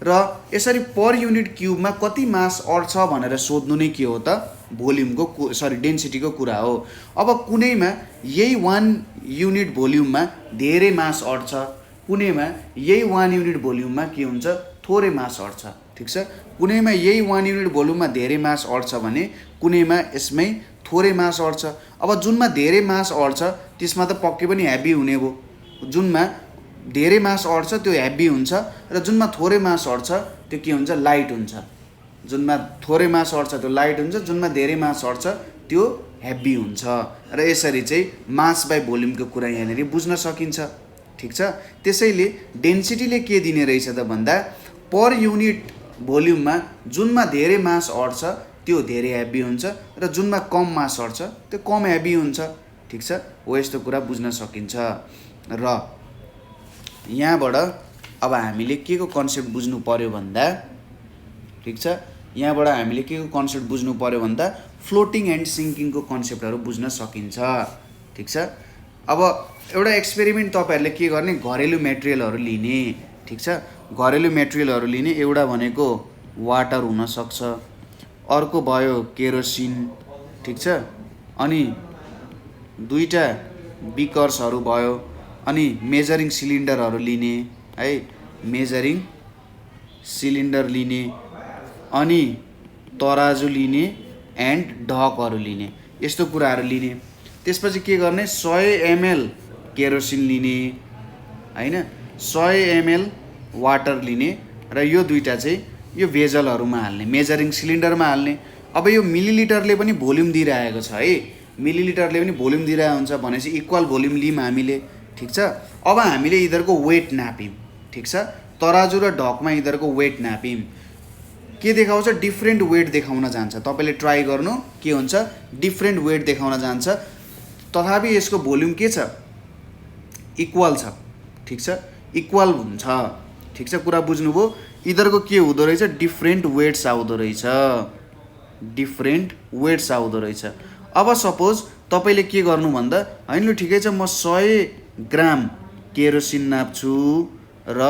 र यसरी पर युनिट क्युबमा कति मास अट्छ भनेर सोध्नु नै के हो त, भोल्युमको डेन्सिटीको कुरा हो। अब कुनैमा यही 1 युनिट भोल्युममा धेरै मास अट्छ, कुनैमा यही 1 युनिट भोल्युममा के हुन्छ, थोरै मास अट्छ, ठिक छ। कुनैमा यही 1 युनिट भोल्युममा धेरै मास अट्छ भने कुनैमा यसमै थोरै मास अट्छ। अब जुनमा धेरै मास अट्छ त्यसमा त पक्कै पनि हेभी हुने भयो, जुनमा धेरै मास अट्छ त्यो हेभी हुन्छ, र जुनमा थोरै मास अट्छ त्यो के हुन्छ, लाइट हुन्छ। जुनमा थोरै मास अट्छ त्यो लाइट हुन्छ, जुनमा धेरै मास अट्छ त्यो हेभी हुन्छ। र यसरी चाहिँ मास बाई भोल्युमको कुरा यहाँनिर बुझ्न सकिन्छ, ठिक छ। त्यसैले डेन्सिटीले के दिने रहेछ त भन्दा, पर युनिट भोल्युममा जुनमा धेरै मास अट्छ त्यो धेरै हेभी हुन्छ, र जुनमा कम मास अट्छ त्यो कम हेभी हुन्छ, ठिक छ। हो यस्तो कुरा बुझ्न सकिन्छ। र यहाँबाट अब हामीले के को कन्सेप्ट बुझ्नु पर्यो भन्दा, ठिक छ, यहाँबाट हामीले के को कन्सेप्ट बुझ्नु पर्यो भन्दा फ्लोटिङ एन्ड सिङ्किङको कन्सेप्टहरू बुझ्न सकिन्छ, ठिक छ। अब एउटा एक्सपेरिमेन्ट तपाईँहरूले के गर्ने, घरेलु मेटेरियलहरू लिने, ठिक छ। घरेलु मेटेरियलहरू लिने, एउटा भनेको वाटर हुनसक्छ, अर्को भयो केरोसिन, ठिक छ, अनि दुईवटा बिकर्सहरू भयो, अनि मेजरिङ सिलिन्डरहरू लिने है, मेजरिङ सिलिन्डर लिने, अनि तराजु लिने एन्ड ढकहरू लिने, यस्तो कुराहरू लिने। त्यसपछि के गर्ने, 100 ml केरोसिन लिने हैन, 100 ml वाटर लिने, र यो दुईवटा चाहिँ यो भेजलहरूमा हाल्ने, मेजरिङ सिलिन्डरमा हाल्ने। अब यो मिलिलिटरले पनि भोल्युम दिइरहेको छ है, मिलिलिटरले पनि भोल्युम दिइरहेको हुन्छ भनेपछि इक्वल भोल्युम लियौँ हामीले, ठिक छ। अब हामीले यिनीहरूको वेट नाप्यौँ, ठिक छ, तराजु र ढकमा यिनीहरूको वेट नाप्यौँ, के देखाउँछ, डिफ्रेन्ट वेट देखाउन जान्छ। तपाईँले ट्राई गर्नु, के हुन्छ, डिफ्रेन्ट वेट देखाउन जान्छ, तथापि यसको भोल्युम के छ, इक्वल छ, ठिक छ, इक्वल हुन्छ, ठिक छ। कुरा बुझ्नुभयो। यिनीहरूको के हुँदो रहेछ, डिफ्रेन्ट वेट्स आउँदो रहेछ, डिफ्रेन्ट वेट्स आउँदो रहेछ। अब सपोज तपाईँले के गर्नु भन्दा, हैन लु ठिकै छ, म 100 ग्राम केरोसिन नाप्छु र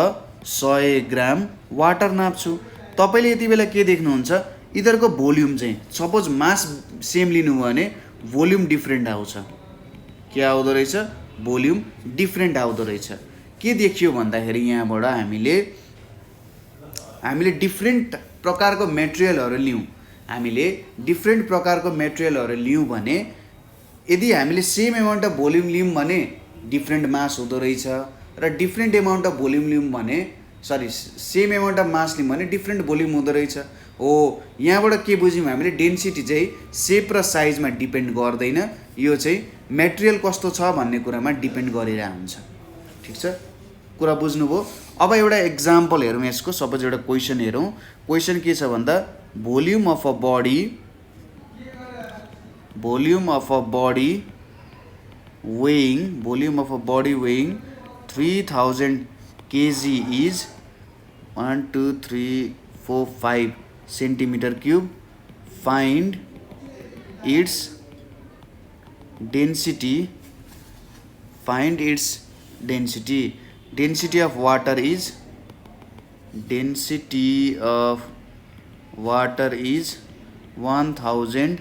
100 ग्राम वाटर नाप्छु। तपाईँले यति बेला के देख्नुहुन्छ, यिनीहरूको भोल्युम चाहिँ, सपोज मास सेम लिनुभयो भने भोल्युम डिफ्रेन्ट आउँछ, के आउँदो रहेछ, भोल्युम डिफ्रेन्ट आउँदो रहेछ। के देखियो भन्दाखेरि यहाँबाट हामीले डिफ्रेन्ट प्रकारको मेटेरियलहरू लियौँ, हामीले डिफ्रेन्ट प्रकारको मेटेरियलहरू लियौँ भने, यदि हामीले सेम एमाउन्ट अफ भोल्युम लियौँ भने डिफ्रेन्ट मास हुँदो रहेछ, र डिफ्रेन्ट एमाउन्ट अफ भोल्युम लियौँ भने, सेम एमाउन्ट अफ मास लियौँ भने डिफ्रेन्ट भोल्युम हुँदो रहेछ। हो, यहाँबाट के बुझ्यौँ हामीले, डेन्सिटी चाहिँ सेप र साइजमा डिपेन्ड गर्दैन, यो चाहिँ मेटेरियल कस्तो छ भन्ने कुरामा डिपेन्ड गरिरहेको हुन्छ, ठिक छ। कुरा बुझ्नुभयो। अब एउटा एक्जाम्पल हेरौँ यसको, सपोज एउटा क्वेसन हेरौँ। क्वेसन के छ भन्दा, volume of a body weighing 3000 kg is 1 2 3 4 5 centimeter cube. Find its density. Density of water is 1000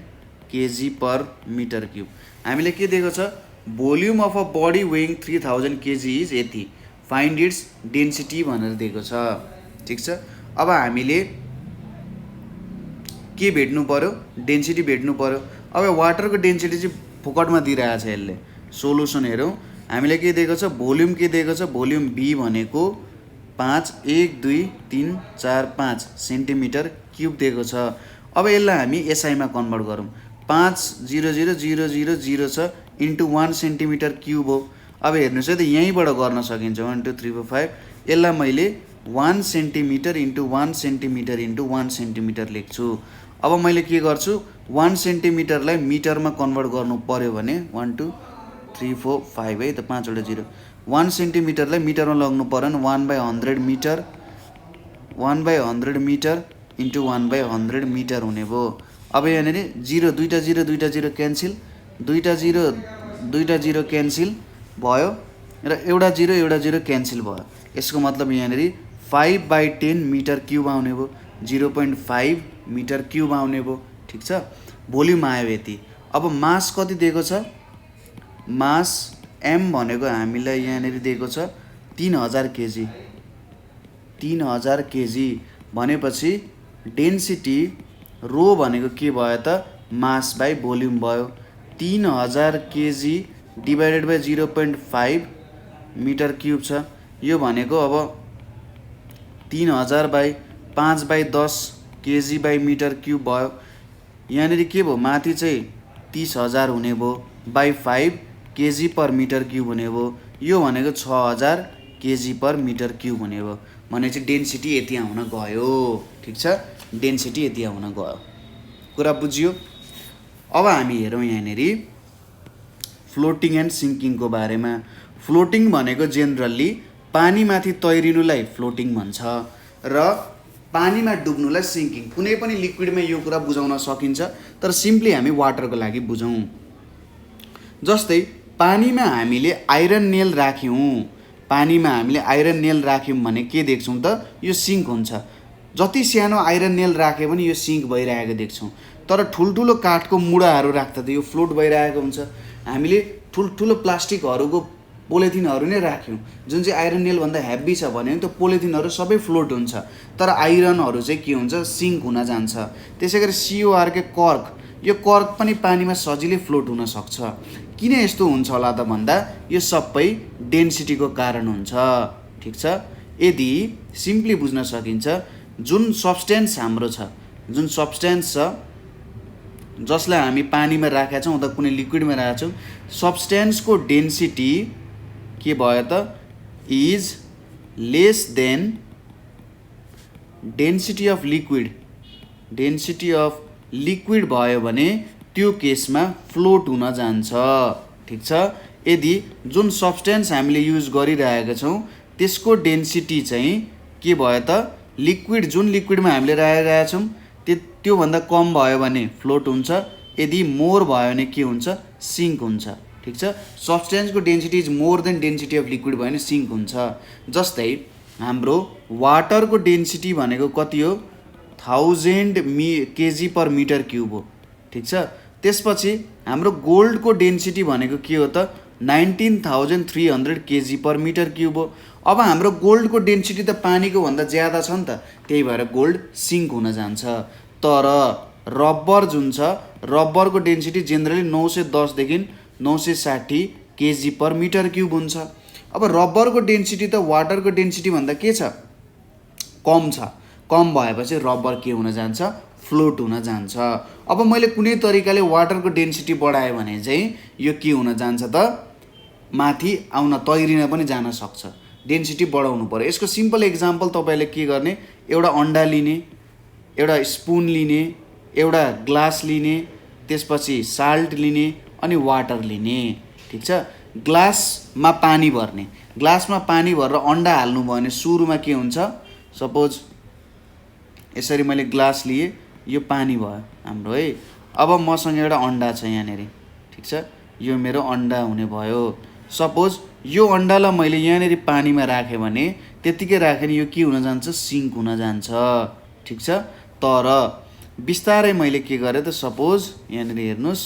kg per metre cube. हामीले के दिएको छ, volume of a body weighing 3000 kg is यति, फाइन्ड इट्स डेन्सिटी भनेर दिएको छ। ठिक छ, अब हामीले के भेट्नु पर्यो, डेन्सिटी भेट्नु पर्यो। अब वाटरको डेन्सिटी चाहिँ फोकटमा दिइरहेछ यसले। सोलुसन हेरौँ, हामीलाई के दिएको छ, भोल्युम के दिएको छ, भोल्युम बी भनेको 5 सेन्टिमिटर क्युब दिएको छ। अब यसलाई हामी एसआईमा कन्भर्ट गरौँ, 5,0,0,0,0 छ इन्टु 1 सेन्टिमिटर क्युब हो। अब हेर्नुहोस् है त, यहीँबाट गर्न सकिन्छ, 1 2 3 4 5। यसलाई मैले 1 centimetre into 1 centimetre into 1 centimetre लेख्छु। अब मैले के गर्छु, 1 सेन्टिमिटरलाई मिटरमा कन्भर्ट गर्नु पर्यो भने 1 2 3 4 5 है त, 5वटा 0। 1 सेन्टिमिटरलाई मिटरमा लग्नु पर्यो भने 1/100 मिटर, 1/100 मिटर इन्टु 1/100 मिटर हुने भयो। अब यहाँनिर 0 दुईवटा 0 क्यान्सिल, दुईवटा 0 क्यान्सिल भयो र एउटा 0 क्यान्सिल भयो। यसको मतलब यहाँनिर 5/10 मिटर क्युब आउने भयो, 0.5 मिटर क्युब आउने भयो। ठिक छ, भोल्युम आयो यति। अब मास कति दिएको छ, मास एम भनेको हामीलाई यहाँनिर दिएको छ 3000 केजी, 3000 केजी भनेपछि डेन्सिटी रो भनेको के भयो त, मास बाई भोल्युम भयो। 3000 KG divided by 0.5 metre cube छ, यो भनेको अब 3000 by 5/10 KG by metre cube भयो। यहाँनिर के भयो, माथि चाहिँ 30,000 हुने भयो, by 5 KG per metre cube हुने भयो। यो भनेको 6000 केजी पर मिटर क्युब हुने भयो। भनेपछि डेन्सिटी यति आउन गयो। ठिक छ, डेन्सिटी यति आउन गयो, कुरा बुझियो। अब हामी हेरौँ यहाँनिर फ्लोटिङ एन्ड सिङ्किङको बारेमा। फ्लोटिङ भनेको जेनरली पानीमाथि तैरिनुलाई फ्लोटिङ भन्छ र पानीमा डुब्नुलाई सिङ्किङ। कुनै पनि लिक्विडमा यो कुरा बुझाउन सकिन्छ, तर सिम्पली हामी वाटरको लागि बुझौँ। जस्तै पानीमा हामीले आइरन नेल राख्यौँ, पानीमा हामीले आइरन नेल राख्यौँ भने के देख्छौँ त, यो सिङ्क हुन्छ। जति सानो आइरन नेल राख्यो भने यो सिङ्क भइरहेको देख्छौँ, तर ठुल्ठुलो काठको मुढाहरू राख्दा त यो फ्लोट भइरहेको हुन्छ। हामीले ठुल्ठुलो प्लास्टिकहरूको पोलिथिनहरू नै राख्यौँ, जुन चाहिँ आइरन नेलभन्दा हेभी छ भने त्यो पोलिथिनहरू सबै फ्लोट हुन्छ, तर आइरनहरू चाहिँ के हुन्छ, सिङ्क हुन जान्छ। त्यसै गरी CORको कर्क, यो कर्क पनि पानीमा सजिलै फ्लोट हुन सक्छ। किन यस्तो हुन्छ होला त भन्दा यो सबै डेन्सिटीको कारण हुन्छ। ठिक छ, यदि सिम्पली बुझ्न सकिन्छ, जुन सब्सटेन्स हाम्रो छ, जुन सब्सटेन्स छ जसलाई हामी पानीमा राखेका छौँ अथवा कुनै लिक्विडमा राखेका छौँ, सब्सटेन्सको डेन्सिटी के भयो त, is less than density of liquid. Density of liquid भयो भने त्यो केसमा फ्लोट हुन जान्छ। ठिक छ, यदि जुन सब्सटेन्स हामीले युज गरिरहेका छौँ त्यसको डेन्सिटी चाहिँ के भयो त, लिक्विड जुन लिक्विडमा हामीले राखेका छौँ त्योभन्दा कम भयो भने फ्लोट हुन्छ, यदि मोर भयो भने के हुन्छ, सिङ्क हुन्छ। ठिक छ, सब्सटेन्सको density is more than density of liquid भयो भने सिङ्क हुन्छ। जस्तै हाम्रो वाटरको डेन्सिटी भनेको कति हो, 1000 केजी पर मिटर क्युब हो। ठिक छ, त्यसपछि हाम्रो गोल्डको डेन्सिटी भनेको के हो त, 19,300 केजी पर मिटर क्युब हो। अब हाम्रो गोल्डको डेन्सिटी त पानीको भन्दा ज्यादा छ नि त, त्यही भएर गोल्ड सिङ्क हुन जान्छ। तर रबर जुन छ, रबरको डेन्सिटी जेनरली 910 देखि 960 केजी पर मिटर क्युब हुन्छ। अब रबरको डेन्सिटी त वाटरको डेन्सिटी भन्दा के छ, कम छ। कम भएपछि रबर के हुन जान्छ, फ्लोट हुन जान्छ। अब मैले कुनै तरिकाले वाटरको डेन्सिटी बढाएँ भने चाहिँ यो के हुन जान्छ त, माथि आउन तैरिन पनि जान सक्छ। डेन्सिटी बढाउनु पर्यो। यसको सिम्पल एक्जाम्पल तपाईँले के गर्ने, एउटा अन्डा लिने, एउटा स्पुन लिने, एउटा ग्लास लिने, त्यसपछि साल्ट लिने अनि वाटर लिने। ठिक छ, ग्लासमा पानी भर्ने, ग्लासमा पानी भरेर अन्डा हाल्नु भयो भने सुरुमा के हुन्छ, सपोज यसरी मैले ग्लास लिएँ, यो पानी भयो हाम्रो है। अब मसँग एउटा अन्डा छ यहाँनिर। ठिक छ, यो मेरो अन्डा हुने भयो। सपोज यो अन्डालाई मैले यहाँनिर पानीमा राखेँ भने त्यत्तिकै राखेँ भने यो के हुन जान्छ, सिङ्क हुन जान्छ, ठिक छ। तर बिस्तारै मैले के गरेँ त, सपोज यहाँनिर हेर्नुहोस्,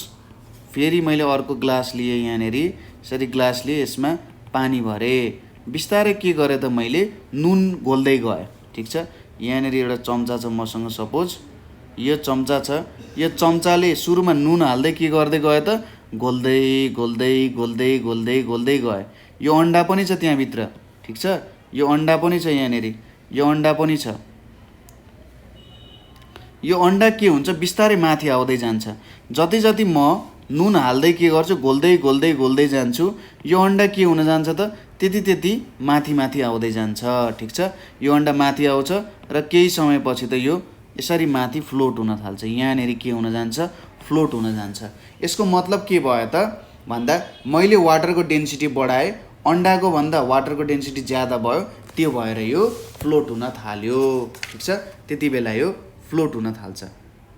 फेरि मैले अर्को ग्लास लिएँ, यहाँनिर यसरी ग्लास लिएँ, यसमा पानी भरेँ, बिस्तारै के गरेँ त मैले नुन घोल्दै गएँ, ठिक छ। यहाँनिर एउटा चम्चा छ मसँग, सपोज यो चम्चा छ, यो चम्चाले सुरुमा नुन हाल्दै के गर्दै गयो त, घोल्दै घोल्दै घोल्दै घोल्दै घोल्दै गएँ। यो अन्डा पनि छ त्यहाँभित्र, ठिक छ, यो अन्डा पनि छ यहाँनिर, यो अन्डा पनि छ। यो अन्डा के हुन्छ, बिस्तारै माथि आउँदै जान्छ। जति जति म नुन हाल्दै के गर्छु, घोल्दै घोल्दै घोल्दै जान्छु, यो अन्डा के हुन जान्छ त, त्यति त्यति माथि माथि आउँदै जान्छ, ठिक छ। यो अन्डा माथि आउँछ र केही समयपछि त यो यसरी माथि फ्लोट हुन थाल्छ, यहाँनिर के हुन जान्छ, फ्लोट हुन जान्छ। यसको मतलब के भयो त भन्दा मैले वाटरको डेन्सिटी बढाएँ, अन्डाको भन्दा वाटरको डेन्सिटी ज्यादा भयो, त्यो भएर यो फ्लोट हुन थाल्यो, ठिक छ। त्यति बेला यो फ्लोट हुन थाल्छ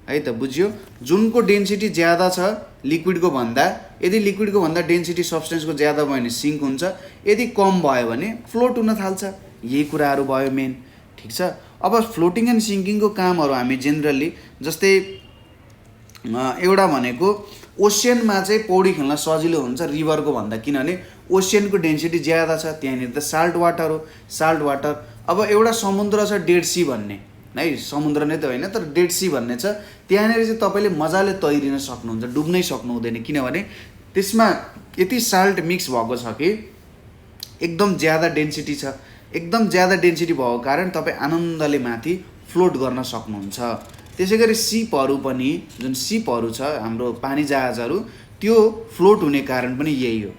है त, बुझ्यो। जुनको डेन्सिटी ज्यादा छ लिक्विडको भन्दा, यदि लिक्विडको भन्दा डेन्सिटी सब्सटेन्सको ज्यादा भयो भने सिङ्क हुन्छ, यदि कम भयो भने फ्लोट हुन थाल्छ। यही कुराहरू भयो मेन, ठिक छ। अब फ्लोटिङ एन्ड सिङ्किङको कामहरू हामी जेनरली, जस्तै एउटा भनेको ओसियनमा चाहिँ पौडी खेल्न सजिलो हुन्छ रिभरको भन्दा, किनभने ओसियनको डेन्सिटी ज्यादा छ, त्यहाँनिर त साल्ट वाटर हो, साल्ट वाटर। अब एउटा समुद्र छ डेड सी भन्ने है, समुद्र नै त होइन तर डेड सी भन्ने छ, त्यहाँनिर चाहिँ तपाईँले मजाले तैरिन सक्नुहुन्छ, डुब्नै सक्नु हुँदैन, किनभने त्यसमा यति साल्ट मिक्स भएको छ कि एकदम ज्यादा डेन्सिटी छ, एकदम ज्यादा डेन्सिटी भएको कारण तपाईँ आनन्दले माथि फ्लोट गर्न सक्नुहुन्छ। त्यसै गरी सिपहरू पनि, जुन सिपहरू छ हाम्रो पानी जहाजहरू, त्यो फ्लोट हुने कारण पनि यही हो,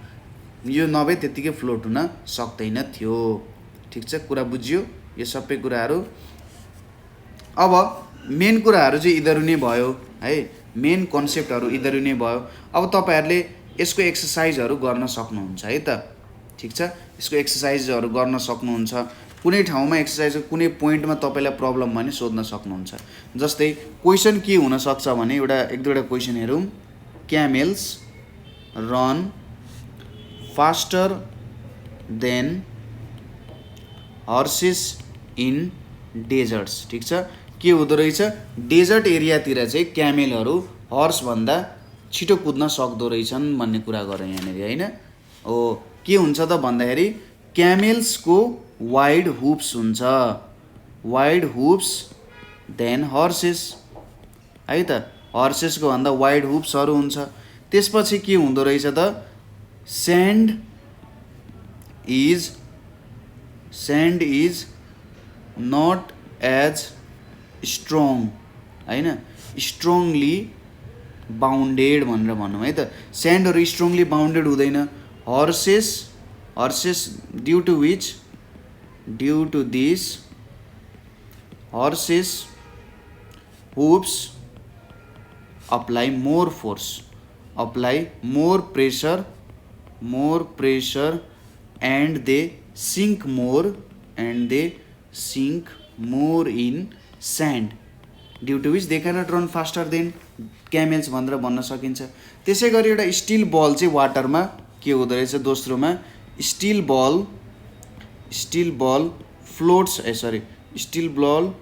यो नभए त्यत्तिकै फ्लोट हुन सक्दैन थियो, ठिक छ। कुरा बुझ्यो यो सबै कुराहरू। अब मेन कुराहरू चाहिँ यिनीहरू नै भयो है, मेन कन्सेप्टहरू यिनीहरू नै भयो। अब तपाईँहरूले यसको एक्सर्साइजहरू गर्न सक्नुहुन्छ है त, ठिक छ। यसको एक्सर्साइजहरू गर्न सक्नुहुन्छ, कुनै ठाउँमा एक्सर्साइजको कुनै पोइन्टमा तपाईँलाई प्रब्लम भयो भने सोध्न सक्नुहुन्छ। जस्तै क्वेसन के हुनसक्छ भने, एक दुईवटा क्वेसन हेरौँ। Camels run faster than horses in deserts, ठिक छ। के हुँदो रहेछ, डेजर्ट एरियातिर चाहिँ क्यामेलहरू हर्सभन्दा छिटो कुद्न सक्दो रहेछन् भन्ने कुरा गरेँ यहाँनिर होइन। हो के हुन्छ त भन्दाखेरि क्यामेल्सको वाइड हुप्स हुन्छ, वाइड हुप्स देन हर्सेस है त, हर्सेसको भन्दा वाइड हुप्सहरू हुन्छ। त्यसपछि के हुँदो रहेछ त, sand is not as strong होइन, स्ट्रङली बााउन्डेड भनेर भनौँ है त। स्यान्डहरू स्ट्रङली बााउन्डेड हुँदैन। Horses due to this horses hoofs apply more force, apply more pressure and they sink more in sand, due to which they cannot run faster than camels भनेर भन्न सकिन्छ। त्यसै गरी एउटा स्टिल बल चाहिँ वाटरमा के हुँदो रहेछ, दोस्रोमा steel ball floats steel ball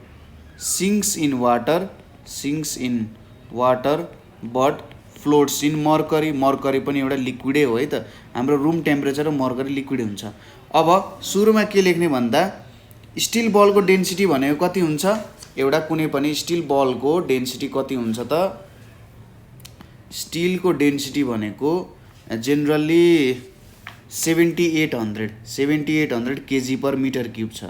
sinks in water but floats in mercury. Mercury पनि एउटा लिक्विडै हो है त, हाम्रो रुम टेम्परेचर मर्करी लिक्विड हुन्छ। अब सुरुमा के लेख्ने भन्दा, स्टिल बलको डेन्सिटी भनेको कति हुन्छ, एउटा कुनै पनि स्टिल बलको डेन्सिटी कति हुन्छ त, स्टिलको डेन्सिटी भनेको जेनरली 7800 kg/m³ छ,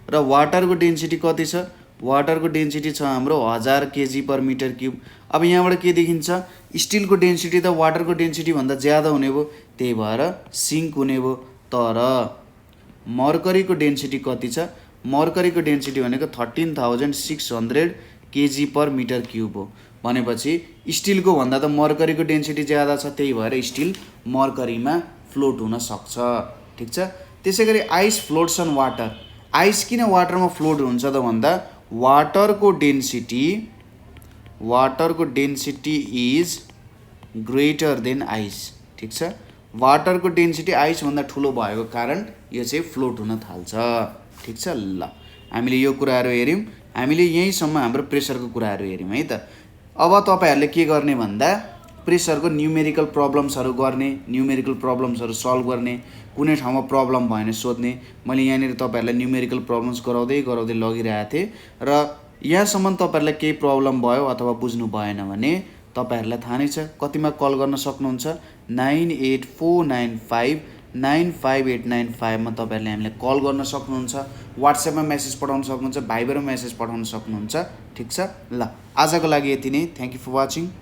र वाटरको डेन्सिटी कति छ, वाटरको डेन्सिटी छ हाम्रो 1000 kg/m³। अब यहाँबाट के देखिन्छ, स्टिलको डेन्सिटी त वाटरको डेन्सिटी भन्दा ज्यादा हुने भयो, त्यही भएर सिङ्क हुने भयो। तर मर्करीको डेन्सिटी कति छ, मर्करीको डेन्सिटी भनेको 13600 kg/m³ हो, भनेपछि स्टिलको भन्दा त मर्करीको डेन्सिटी ज्यादा छ, त्यही भएर स्टिल मर्करीमा फ्लोट हुन सक्छ, ठिक छ। त्यसै गरी ice floats on water. Ice किन वाटरमा फ्लोट हुन्छ त भन्दा, वाटरको density is greater than ice, ठिक छ। वाटरको डेन्सिटी आइसभन्दा ठुलो भएको कारण यो चाहिँ फ्लोट हुन थाल्छ। ठिक छ। ल हामीले यो कुराहरू हेऱ्यौँ। हामीले यहीँसम्म हाम्रो प्रेसरको कुराहरू हेऱ्यौँ है त। अब तपाईँहरूले के गर्ने भन्दा प्रेसरको न्युमेरिकल प्रब्लम्सहरू गर्ने, न्युमेरिकल प्रब्लम्सहरू सल्भ गर्ने, कुनै ठाउँमा प्रब्लम भयो भने सोध्ने। मैले यहाँनिर तपाईँहरूलाई न्युमेरिकल प्रब्लम्स गराउँदै लगिरहेको थिएँ र यहाँसम्म तपाईँहरूलाई केही प्रब्लम भयो अथवा बुझ्नु भएन भने तपाईँहरूलाई थाहा नै छ कतिमा कल गर्न सक्नुहुन्छ, 9849595895 मा तपाईँहरूले हामीलाई कल गर्न सक्नुहुन्छ, वाट्सएपमा मेसेज पठाउन सक्नुहुन्छ, भाइबरमा मेसेज पठाउन सक्नुहुन्छ। ठिक छ। ल आजको लागि यति नै। Thank you for watching.